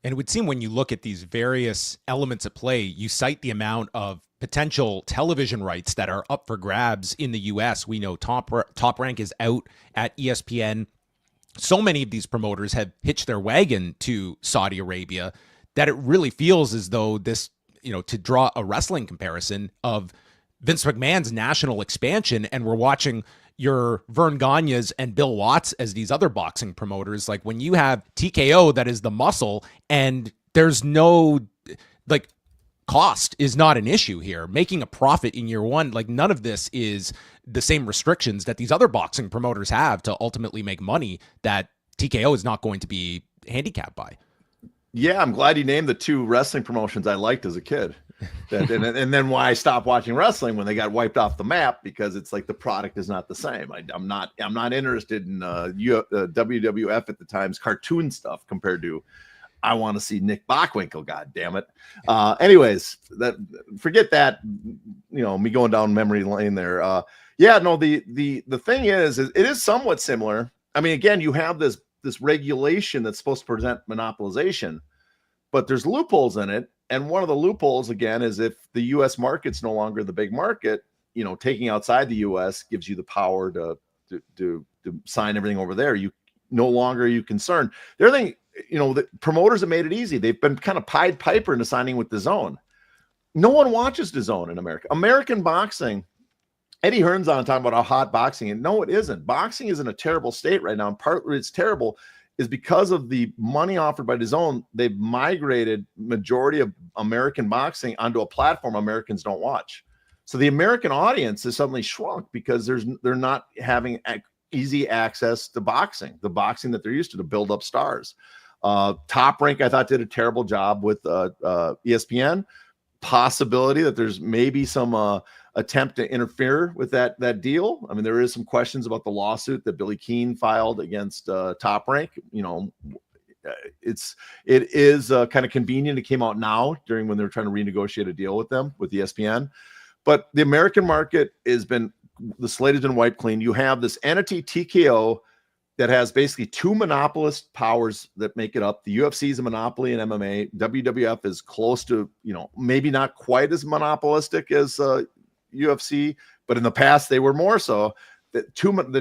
And it would seem, when you look at these various elements at play, you cite the amount of potential television rights that are up for grabs in the U.S. We know Top Rank is out at ESPN. So many of these promoters have hitched their wagon to Saudi Arabia that it really feels as though this, to draw a wrestling comparison of Vince McMahon's national expansion, and we're watching your Vern Gagne's and Bill Watts as these other boxing promoters. Like, when you have TKO that is the muscle, and there's no, cost is not an issue here. Making a profit in year one, none of this is the same restrictions that these other boxing promoters have to ultimately make money, that TKO is not going to be handicapped by. Yeah, I'm glad you named the two wrestling promotions I liked as a kid. And then why I stopped watching wrestling when they got wiped off the map, because it's like the product is not the same. I'm not interested in WWF at the time's cartoon stuff compared to I want to see Nick Bockwinkel. God damn it. Anyways, forget that. Me going down memory lane there. The thing is it is somewhat similar. I mean, again, you have this regulation that's supposed to prevent monopolization, but there's loopholes in it. And one of the loopholes, again, is if the U.S. market's no longer the big market, taking outside the U.S. gives you the power to sign everything over there. You no longer are you concerned. The other thing, the promoters have made it easy. They've been kind of Pied Piper into signing with DAZN. No one watches DAZN in America. American boxing, Eddie Hearn's on talking about how hot boxing is. No, it isn't. Boxing is in a terrible state right now. And partly it's terrible is because of the money offered by DAZN. They've migrated majority of American boxing onto a platform Americans don't watch. So the American audience has suddenly shrunk because they're not having easy access to boxing, the boxing that they're used to build up stars. Top Rank, I thought, did a terrible job with ESPN. Possibility that there's maybe some attempt to interfere with that deal. I mean, there is some questions about the lawsuit that Billy Keane filed against Top Rank. It is kind of convenient. It came out now during when they were trying to renegotiate a deal with them, with ESPN. But the American market the slate has been wiped clean. You have this entity TKO that has basically two monopolist powers that make it up. The UFC is a monopoly in MMA. WWF is close to, maybe not quite as monopolistic as UFC, but in the past they were more so. That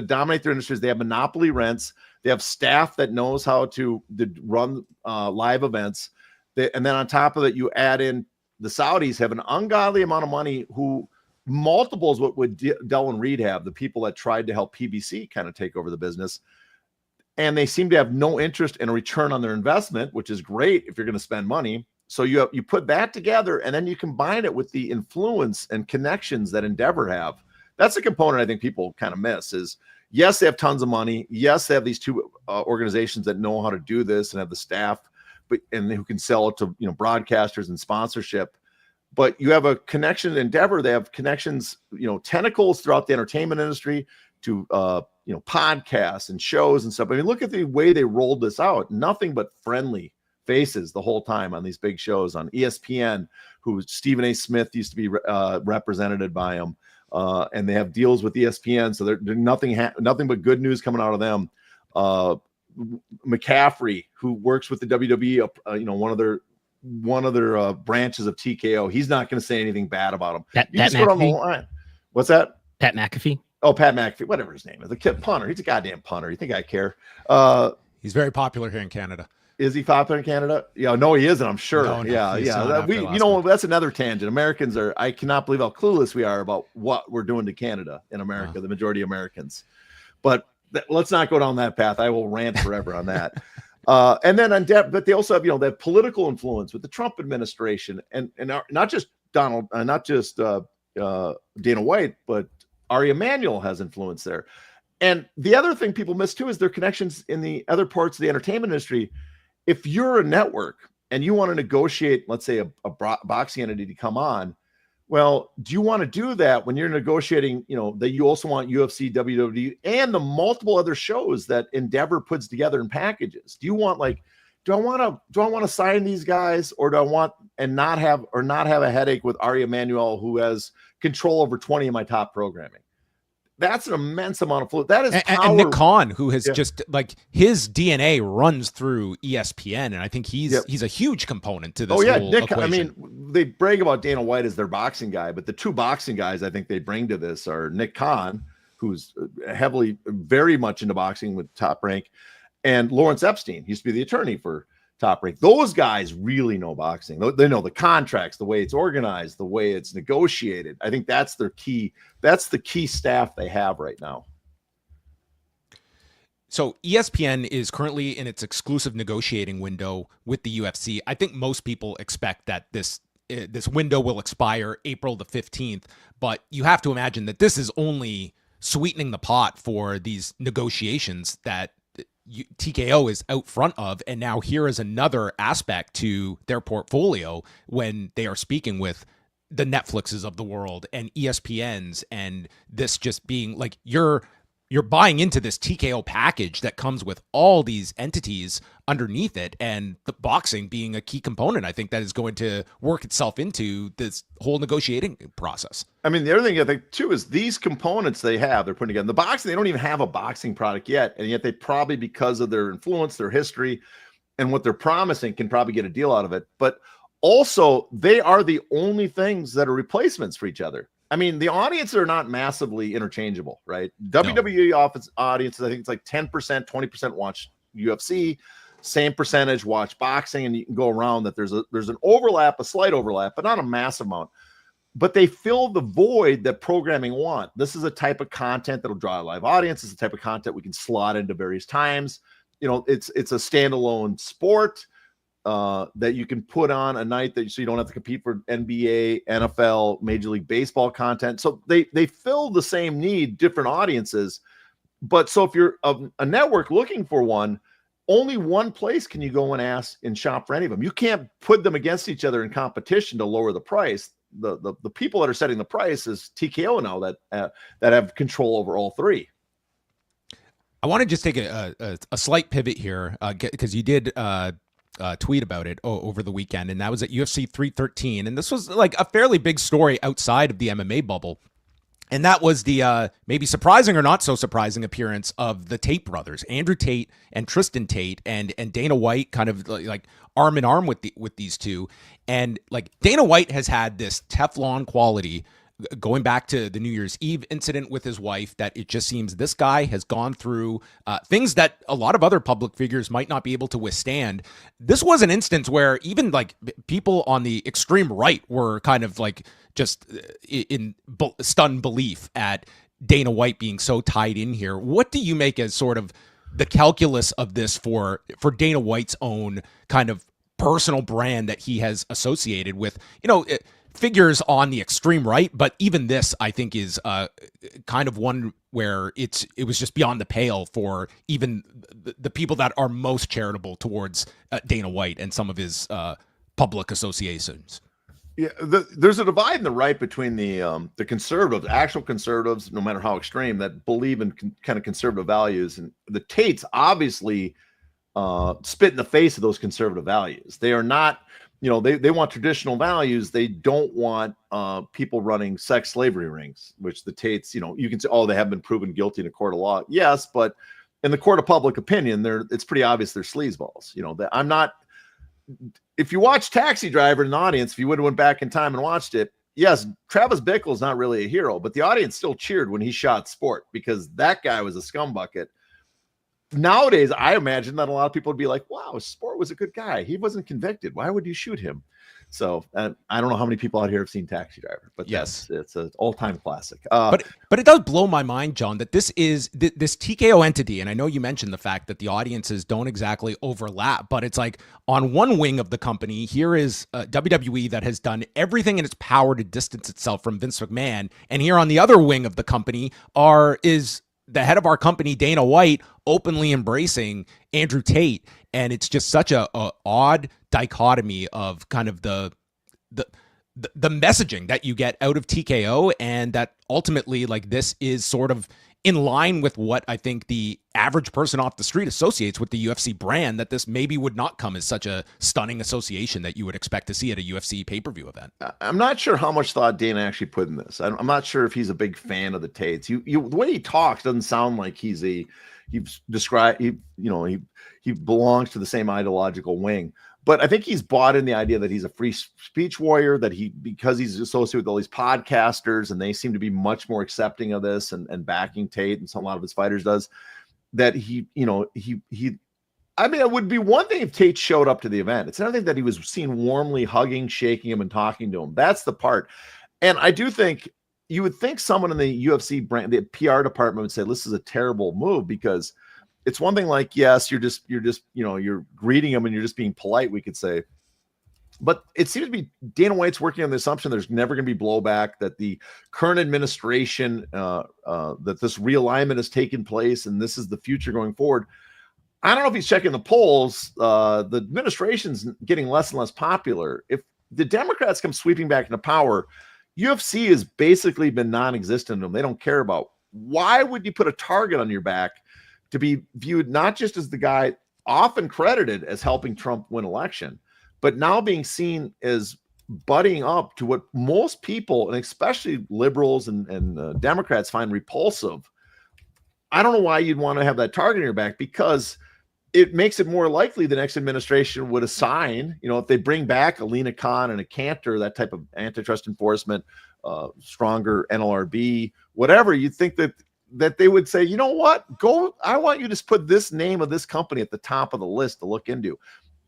dominate their industries. They have monopoly rents. They have staff that knows how to run live events. And then on top of that, you add in the Saudis have an ungodly amount of money, who multiples what would Del and Reed have, the people that tried to help PBC kind of take over the business. and they seem to have no interest in a return on their investment, which is great if you're going to spend money. So you put that together, and then you combine it with the influence and connections that Endeavor have. That's the component I think people kind of miss is, yes, they have tons of money. Yes, they have these two organizations that know how to do this and have the staff, and who can sell it to broadcasters and sponsorship. But you have a connection in Endeavor. They have connections, tentacles throughout the entertainment industry to podcasts and shows and stuff. I mean, look at the way they rolled this out. Nothing but friendly faces the whole time on these big shows on ESPN, who Stephen A. Smith used to be represented by them. And they have deals with ESPN. So they're nothing but good news coming out of them. McCaffrey, who works with the WWE, one of their branches of TKO. He's not going to say anything bad about him. You just go down the line. What's that? Pat McAfee. Oh, Pat McAfee, whatever his name is. The kid punter. He's a goddamn punter. You think I care? He's very popular here in Canada. Is he popular in Canada? Yeah, no, he isn't. I'm sure. No, yeah. That's another tangent. Americans are. I cannot believe how clueless we are about what we're doing to Canada in America. The majority of Americans. But let's not go down that path. I will rant forever on that. And then but they also have they have political influence with the Trump administration, and not just Dana White, but Ari Emanuel has influence there. And the other thing people miss too is their connections in the other parts of the entertainment industry. If you're a network and you want to negotiate, let's say a boxing entity to come on, well, do you want to do that when you're negotiating, that you also want UFC, WWE, and the multiple other shows that Endeavor puts together in packages? Do you want do I want to sign these guys, or do I want not have a headache with Ari Emanuel, who has control over 20 of my top programming? That's an immense amount of flow. That is power. And Nick Khan, who has just his DNA runs through ESPN, and I think he's a huge component to this. Whole Nick. equation. I mean, they brag about Dana White as their boxing guy, but the two boxing guys I think they bring to this are Nick Khan, who's very much into boxing with Top Rank, and Lawrence Epstein. He used to be the attorney for Top Rank. Those guys really know boxing. They know the contracts, the way it's organized, the way it's negotiated. I think that's their key. That's the key staff they have right now. So ESPN is currently in its exclusive negotiating window with the UFC. I think most people expect that this window will expire April the 15th, but you have to imagine that this is only sweetening the pot for these negotiations that TKO is out front of. And now here is another aspect to their portfolio when they are speaking with the Netflixes of the world and ESPNs, and this just being you're buying into this TKO package that comes with all these entities underneath it, and the boxing being a key component. I think that is going to work itself into this whole negotiating process. I mean, the other thing I think too is these components they're putting together. The boxing, they don't even have a boxing product yet, and yet they probably, because of their influence, their history, and what they're promising, can probably get a deal out of it. But also, they are the only things that are replacements for each other. I mean, the audiences are not massively interchangeable, right? WWE audiences, I think it's 10%, 20% watch UFC, same percentage watch boxing, and you can go around that. There's an overlap, a slight overlap, but not a massive amount. But they fill the void that programming want. This is a type of content that'll draw a live audience. It's a type of content we can slot into various times. It's a standalone sport that you can put on a night so you don't have to compete for NBA, NFL, Major League Baseball content. So they fill the same need, different audiences. But so if you're a network looking for one, only one place can you go and ask and shop for any of them. You can't put them against each other in competition to lower the price. The people that are setting the price is TKO now that have control over all three. I want to just take a slight pivot here because you did tweet about it over the weekend, and that was at UFC 313, and this was a fairly big story outside of the MMA bubble, and that was the maybe surprising or not so surprising appearance of the Tate brothers, Andrew Tate and Tristan Tate, and Dana White kind of arm in arm with these two, and Dana White has had this Teflon quality going back to the New Year's Eve incident with his wife, that it just seems this guy has gone through things that a lot of other public figures might not be able to withstand. This was an instance where even people on the extreme right were kind of just in stunned belief at Dana White being so tied in here. What do you make as sort of the calculus of this for Dana White's own kind of personal brand that he has associated with, figures on the extreme right, but even this, I think, is kind of one where it was just beyond the pale for even the people that are most charitable towards Dana White and some of his public associations. Yeah, there's a divide in the right between the conservatives, actual conservatives, no matter how extreme, that believe in kind of conservative values, and the Tates obviously spit in the face of those conservative values. They are not, they want traditional values. They don't want people running sex slavery rings, which the Tates, you can say, oh, they have been proven guilty in a court of law. Yes, but in the court of public opinion, it's pretty obvious they're sleazeballs. I'm not. If you watch Taxi Driver in the audience, if you would have went back in time and watched it, yes, Travis Bickle is not really a hero, but the audience still cheered when he shot Sport because that guy was a scumbucket. Nowadays, I imagine that a lot of people would be like, wow, Sport was a good guy. He wasn't convicted. Why would you shoot him? So I don't know how many people out here have seen Taxi Driver, but yes, it's an all-time classic. But it does blow my mind, John, that this is this TKO entity, and I know you mentioned the fact that the audiences don't exactly overlap, but it's like on one wing of the company, here is WWE that has done everything in its power to distance itself from Vince McMahon, and here on the other wing of the company is the head of our company, Dana White, openly embracing Andrew Tate. And it's just such a odd dichotomy of kind of the messaging that you get out of TKO, and that ultimately, like, this is sort of in line with what I think the average person off the street associates with the UFC brand, that this maybe would not come as such a stunning association that you would expect to see at a UFC pay-per-view event. I'm not sure how much thought Dana actually put in this. I'm not sure if he's a big fan of the Tates. The way he talks doesn't sound like he belongs to the same ideological wing. But I think he's bought in the idea that he's a free speech warrior, that because he's associated with all these podcasters and they seem to be much more accepting of this and backing Tate, and a lot of his fighters does, that it would be one thing if Tate showed up to the event. It's another thing that he was seen warmly hugging, shaking him, and talking to him. That's the part. And I do think you would think someone in the UFC brand, the PR department, would say, this is a terrible move, because it's one thing like, yes, you're greeting him and you're just being polite, we could say. But it seems to be Dana White's working on the assumption there's never going to be blowback, that the current administration, that this realignment has taken place and this is the future going forward. I don't know if he's checking the polls. The administration's getting less and less popular. If the Democrats come sweeping back into power, UFC has basically been non-existent to them. They don't care about. Why would you put a target on your back to be viewed not just as the guy often credited as helping Trump win election, but now being seen as buddying up to what most people, and especially liberals and Democrats, find repulsive? I don't know why you'd want to have that target on your back, because it makes it more likely the next administration would assign, if they bring back Alina Khan and a Cantor, that type of antitrust enforcement, stronger NLRB, whatever, you'd think that they would say, you know what, I want you to just put this name of this company at the top of the list to look into.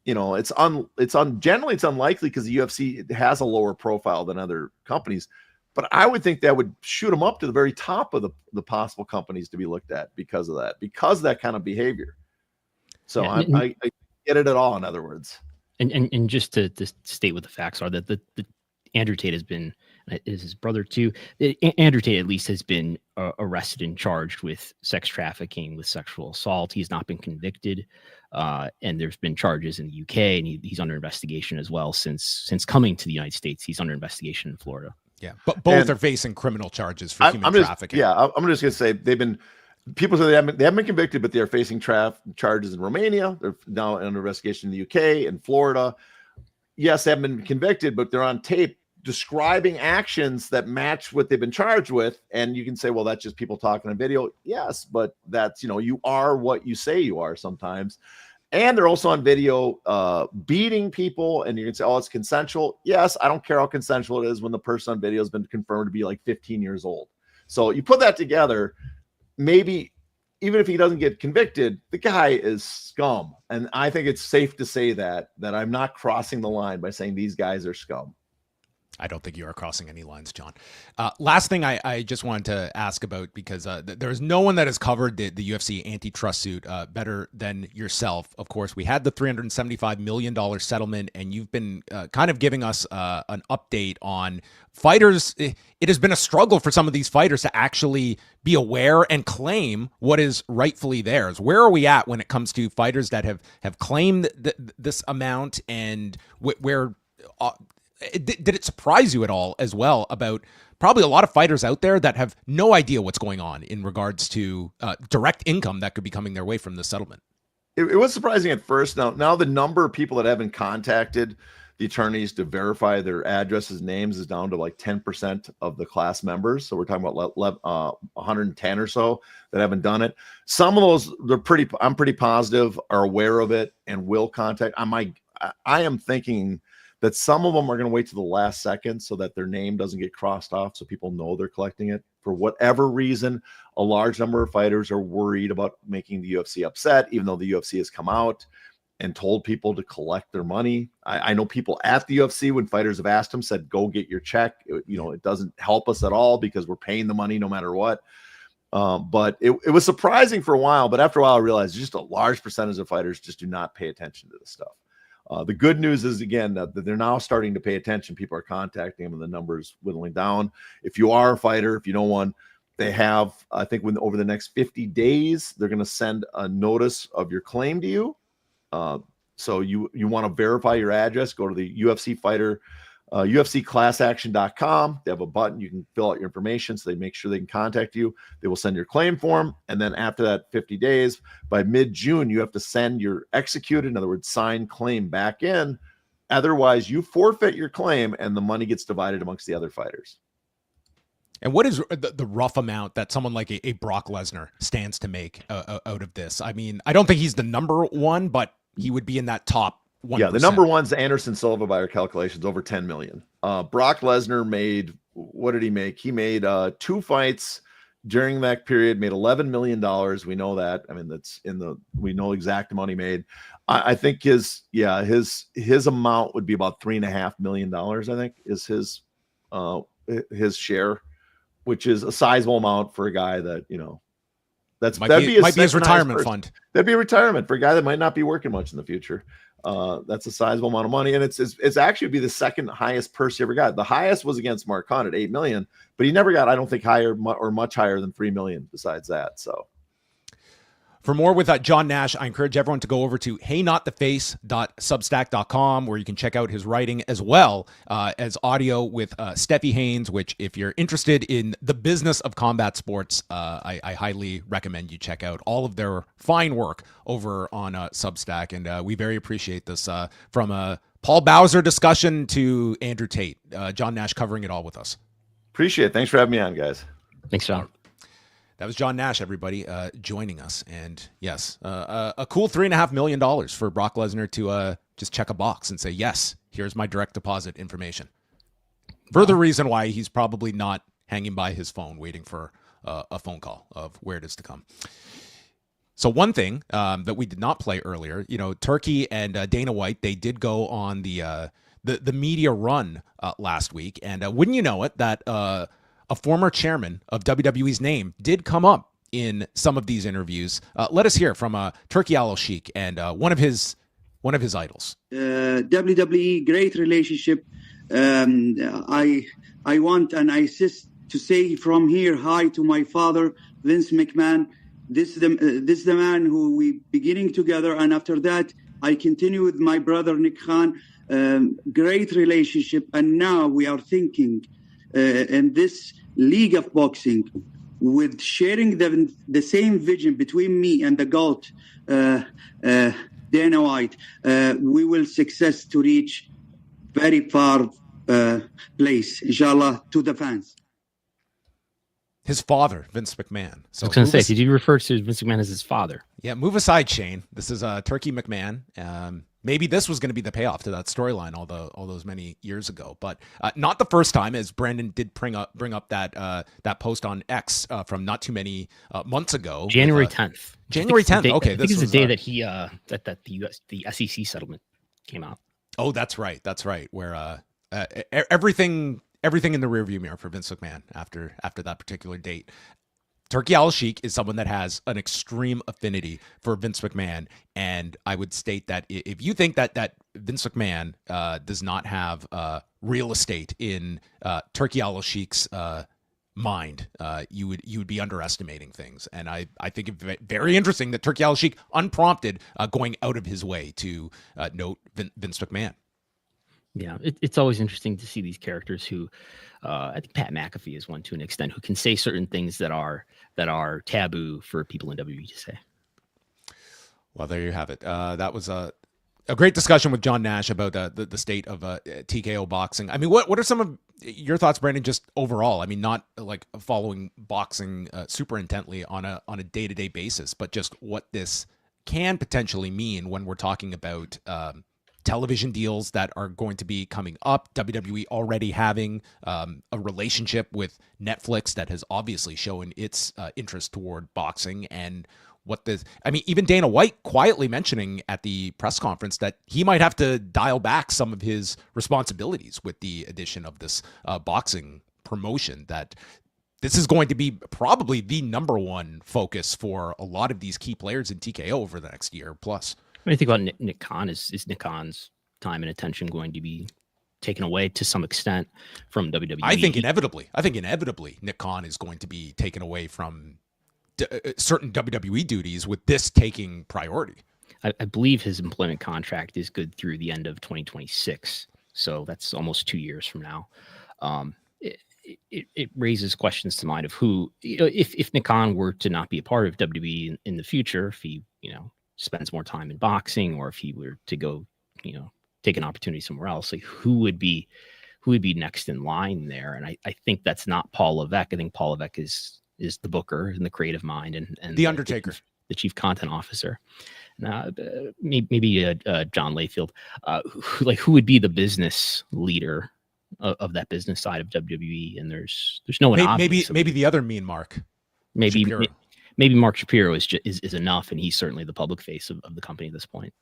Generally it's unlikely because the UFC has a lower profile than other companies, but I would think that would shoot them up to the very top of the possible companies to be looked at because of that kind of behavior. So yeah, I get it at all, in other words. And just to state what the facts are, that the Andrew Tate has been, is his brother too. Andrew Tate at least has been arrested and charged with sex trafficking, with sexual assault. He's not been convicted, and there's been charges in the UK, and he's under investigation as well since coming to the United States. He's under investigation in Florida. Yeah, but both are facing criminal charges for human trafficking. I'm just going to say people say they haven't been convicted, but they are facing charges in Romania. They're now under investigation in the UK and Florida. Yes, they haven't been convicted, but they're on tape describing actions that match what they've been charged with. And you can say, well, that's just people talking on video. Yes, but that's, you are what you say you are sometimes. And they're also on video beating people. And you can say, oh, it's consensual. Yes, I don't care how consensual it is when the person on video has been confirmed to be like 15 years old. So you put that together, maybe even if he doesn't get convicted, the guy is scum. And I think it's safe to say that I'm not crossing the line by saying these guys are scum. I don't think you are crossing any lines, John. Last thing I just wanted to ask about, because there's no one that has covered the UFC antitrust suit better than yourself. Of course, we had the $375 million settlement, and you've been kind of giving us an update on fighters. It has been a struggle for some of these fighters to actually be aware and claim what is rightfully theirs. Where are we at when it comes to fighters that have claimed this amount, and where... did it surprise you at all as well about probably a lot of fighters out there that have no idea what's going on in regards to direct income that could be coming their way from the settlement? It was surprising at first. Now the number of people that haven't contacted the attorneys to verify their addresses, names is down to like 10% of the class members. So we're talking about 110 or so that haven't done it. Some of those, I'm pretty positive, are aware of it and will contact. I am thinking that some of them are going to wait to the last second so that their name doesn't get crossed off, so people know they're collecting it. For whatever reason, a large number of fighters are worried about making the UFC upset, even though the UFC has come out and told people to collect their money. I know people at the UFC, when fighters have asked them, said, go get your check. It doesn't help us at all because we're paying the money no matter what. But it was surprising for a while, but after a while I realized just a large percentage of fighters just do not pay attention to this stuff. The good news is, again, that they're now starting to pay attention. People are contacting them and the numbers whittling down. If you are a fighter, if you know one, they have, I think over the next 50 days, they're going to send a notice of your claim to you. So you want to verify your address, go to the UFC fighter, UFCclassaction.com. They have a button. You can fill out your information so they make sure they can contact you. They will send your claim form. And then after that 50 days, by mid-June, you have to send your executed, in other words, signed claim back in. Otherwise, you forfeit your claim and the money gets divided amongst the other fighters. And what is the rough amount that someone like a Brock Lesnar stands to make out of this? I mean, I don't think he's the number one, but he would be in that top 1%. Yeah, the number one's Anderson Silva by our calculations, over 10 million. Brock Lesnar made, what did he make? He made 2 fights during that period, made $11 million. We know that. I mean, we know exact amount he made. I think his amount would be about $3.5 million, I think, is his share, which is a sizable amount for a guy that, that'd be his retirement fund. That'd be a retirement for a guy that might not be working much in the future. That's a sizable amount of money, and it's actually be the second highest purse he ever got. The highest was against Mark Hunt at $8 million, but he never got, I don't think, higher or much higher than $3 million besides that. So for more with John Nash, I encourage everyone to go over to heynottheface.substack.com, where you can check out his writing as well as audio with Steffi Haynes, which, if you're interested in the business of combat sports, I highly recommend you check out all of their fine work over on Substack. And we very appreciate this, from a Paul Bowser discussion to Andrew Tate. John Nash covering it all with us. Appreciate it. Thanks for having me on, guys. Thanks, John. That was John Nash, everybody, joining us. And yes, a cool $3.5 million for Brock Lesnar to just check a box and say, yes, here's my direct deposit information. Further reason why he's probably not hanging by his phone waiting for a phone call of where it is to come. So one thing that we did not play earlier, Turki and Dana White, they did go on the media run last week. And wouldn't you know it, that a former chairman of WWE's name did come up in some of these interviews. Let us hear from Turki Alalshikh and one of his idols. WWE, great relationship. I want and I insist to say from here hi to my father, Vince McMahon. This is the man who we beginning together, and after that I continue with my brother Nick Khan. Great relationship, and now we are thinking in this league of boxing, with sharing the same vision between me and the GOAT, Dana White, we will success to reach very far place, inshallah, to the fans. His father, Vince McMahon. So I was going to say, did you refer to Vince McMahon as his father? Yeah, move aside, Shane. This is Turki McMahon. Maybe this was going to be the payoff to that storyline all those many years ago, but not the first time, as Brandon did bring up that post on X from not too many months ago. January 10th. January 10th. Okay, I think it's the day that the SEC settlement came out. Oh, that's right. That's right. Where everything in the rearview mirror for Vince McMahon after that particular date. Turki Alalshikh is someone that has an extreme affinity for Vince McMahon, and I would state that if you think that Vince McMahon does not have real estate in Turki Alalshikh's mind, you would be underestimating things. And I think it very interesting that Turki Alalshikh, unprompted, going out of his way to note Vince McMahon. Yeah, it's always interesting to see these characters who, I think Pat McAfee is one to an extent, who can say certain things that are taboo for people in WWE to say. Well, there you have it. That was a great discussion with John Nash about the state of TKO boxing. I mean, what are some of your thoughts, Brandon, just overall? I mean, not like following boxing super intently on a day-to-day basis, but just what this can potentially mean when we're talking about television deals that are going to be coming up. WWE already having a relationship with Netflix that has obviously shown its interest toward boxing, and even Dana White quietly mentioning at the press conference that he might have to dial back some of his responsibilities with the addition of this boxing promotion, that this is going to be probably the number one focus for a lot of these key players in TKO over the next year plus. What do you think about Nick Khan? Is Nick Khan's time and attention going to be taken away to some extent from WWE? I think inevitably Nick Khan is going to be taken away from certain WWE duties, with this taking priority. I believe his employment contract is good through the end of 2026. So that's almost 2 years from now. It raises questions to mind of who, if Nick Khan were to not be a part of WWE in the future, if he, spends more time in boxing, or if he were to go, take an opportunity somewhere else, like who would be next in line there? And I think that's not Paul Levesque. I think Paul Levesque is the booker and the creative mind, and the Undertaker, the chief content officer. Maybe John Layfield, who would be the business leader of that business side of WWE? And there's no one. Maybe the other mean Mark. Maybe Mark Shapiro is enough, and he's certainly the public face of the company at this point.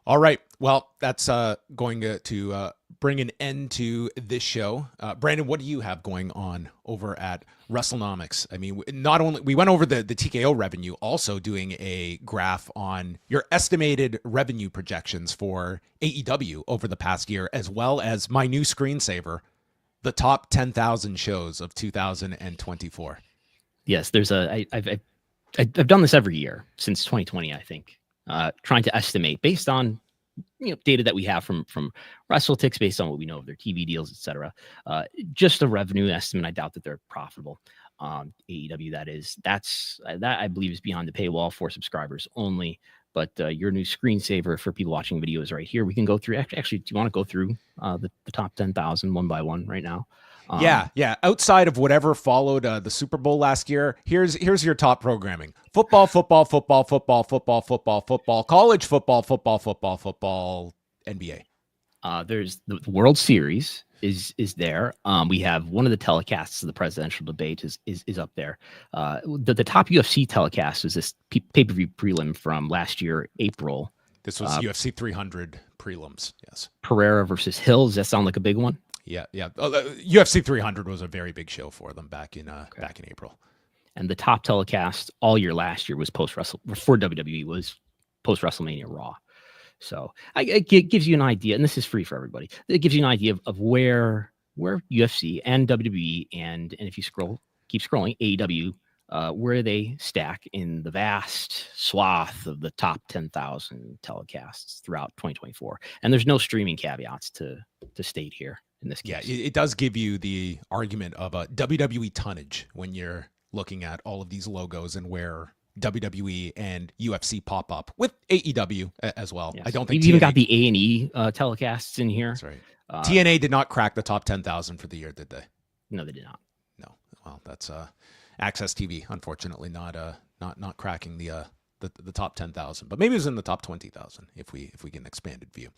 All right. Well, that's going to bring an end to this show. Brandon, what do you have going on over at WrestleNomics? I mean, not only we went over the TKO revenue, also doing a graph on your estimated revenue projections for AEW over the past year, as well as my new screensaver, the top 10,000 shows of 2024. Yes, I've done this every year since 2020, I think. Trying to estimate based on data that we have from WrestleTix, based on what we know of their TV deals, etc. Just a revenue estimate. I doubt that they're profitable. AEW, that I believe is behind the paywall for subscribers only. But your new screensaver for people watching videos right here, we can go through. Actually, do you want to go through the top 10,000 one by one right now? Yeah. Outside of whatever followed the Super Bowl last year, here's your top programming: football, college football, NBA. There's the World Series is there. We have one of the telecasts of the presidential debate is up there. The top UFC telecast was this pay-per-view prelim from last year, April. This was UFC 300 prelims. Yes. Pereira versus Hill. Does that sound like a big one? Yeah. UFC 300 was a very big show for them back in April. And the top telecast all year last year was for WWE was post WrestleMania Raw. So it gives you an idea, and this is free for everybody. It gives you an idea of where UFC and WWE and if you keep scrolling, AEW, where they stack in the vast swath of the top 10,000 telecasts throughout 2024. And there's no streaming caveats to state here in this case. Yeah, it does give you the argument of a WWE tonnage when you're looking at all of these logos and where WWE and UFC pop up with AEW as well. Yes. I don't think you even got the A&E telecasts in here. That's right. TNA did not crack the top 10,000 for the year, did they? No, they did not. No. Well, that's Access TV, unfortunately, not cracking the top 10,000, but maybe it was in the top 20,000 if we get an expanded view.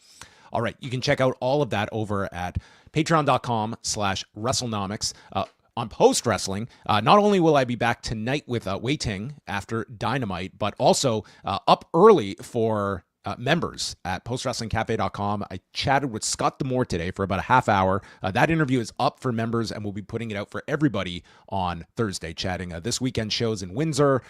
All right, you can check out all of that over at patreon.com/WrestleNomics. On Post Wrestling, not only will I be back tonight with Wei Ting after Dynamite, but also up early for members at postwrestlingcafe.com. I chatted with Scott D'Amore today for about a half hour. That interview is up for members, and we'll be putting it out for everybody on Thursday, chatting this weekend shows in Windsor,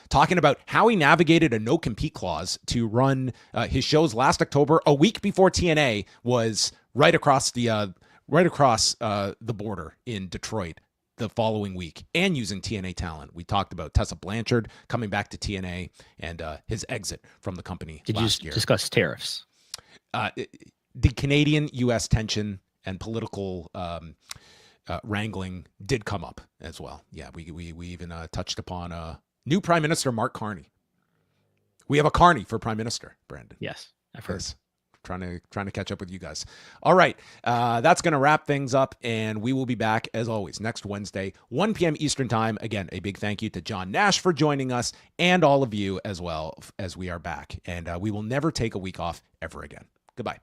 talking about how he navigated a no-compete clause to run his shows last October, a week before TNA was right across the border in Detroit the following week, and using TNA talent. We talked about Tessa Blanchard coming back to TNA and his exit from the company last year. Did you discuss tariffs? The Canadian-U.S. tension and political wrangling did come up as well. Yeah, we even touched upon new Prime Minister Mark Carney. We have a Carney for Prime Minister, Brandon. Yes, I've heard. Yes. Trying to catch up with you guys. All right. That's going to wrap things up, and we will be back, as always, next Wednesday, 1 p.m. Eastern Time. Again, a big thank you to John Nash for joining us, and all of you as well, as we are back. And we will never take a week off ever again. Goodbye.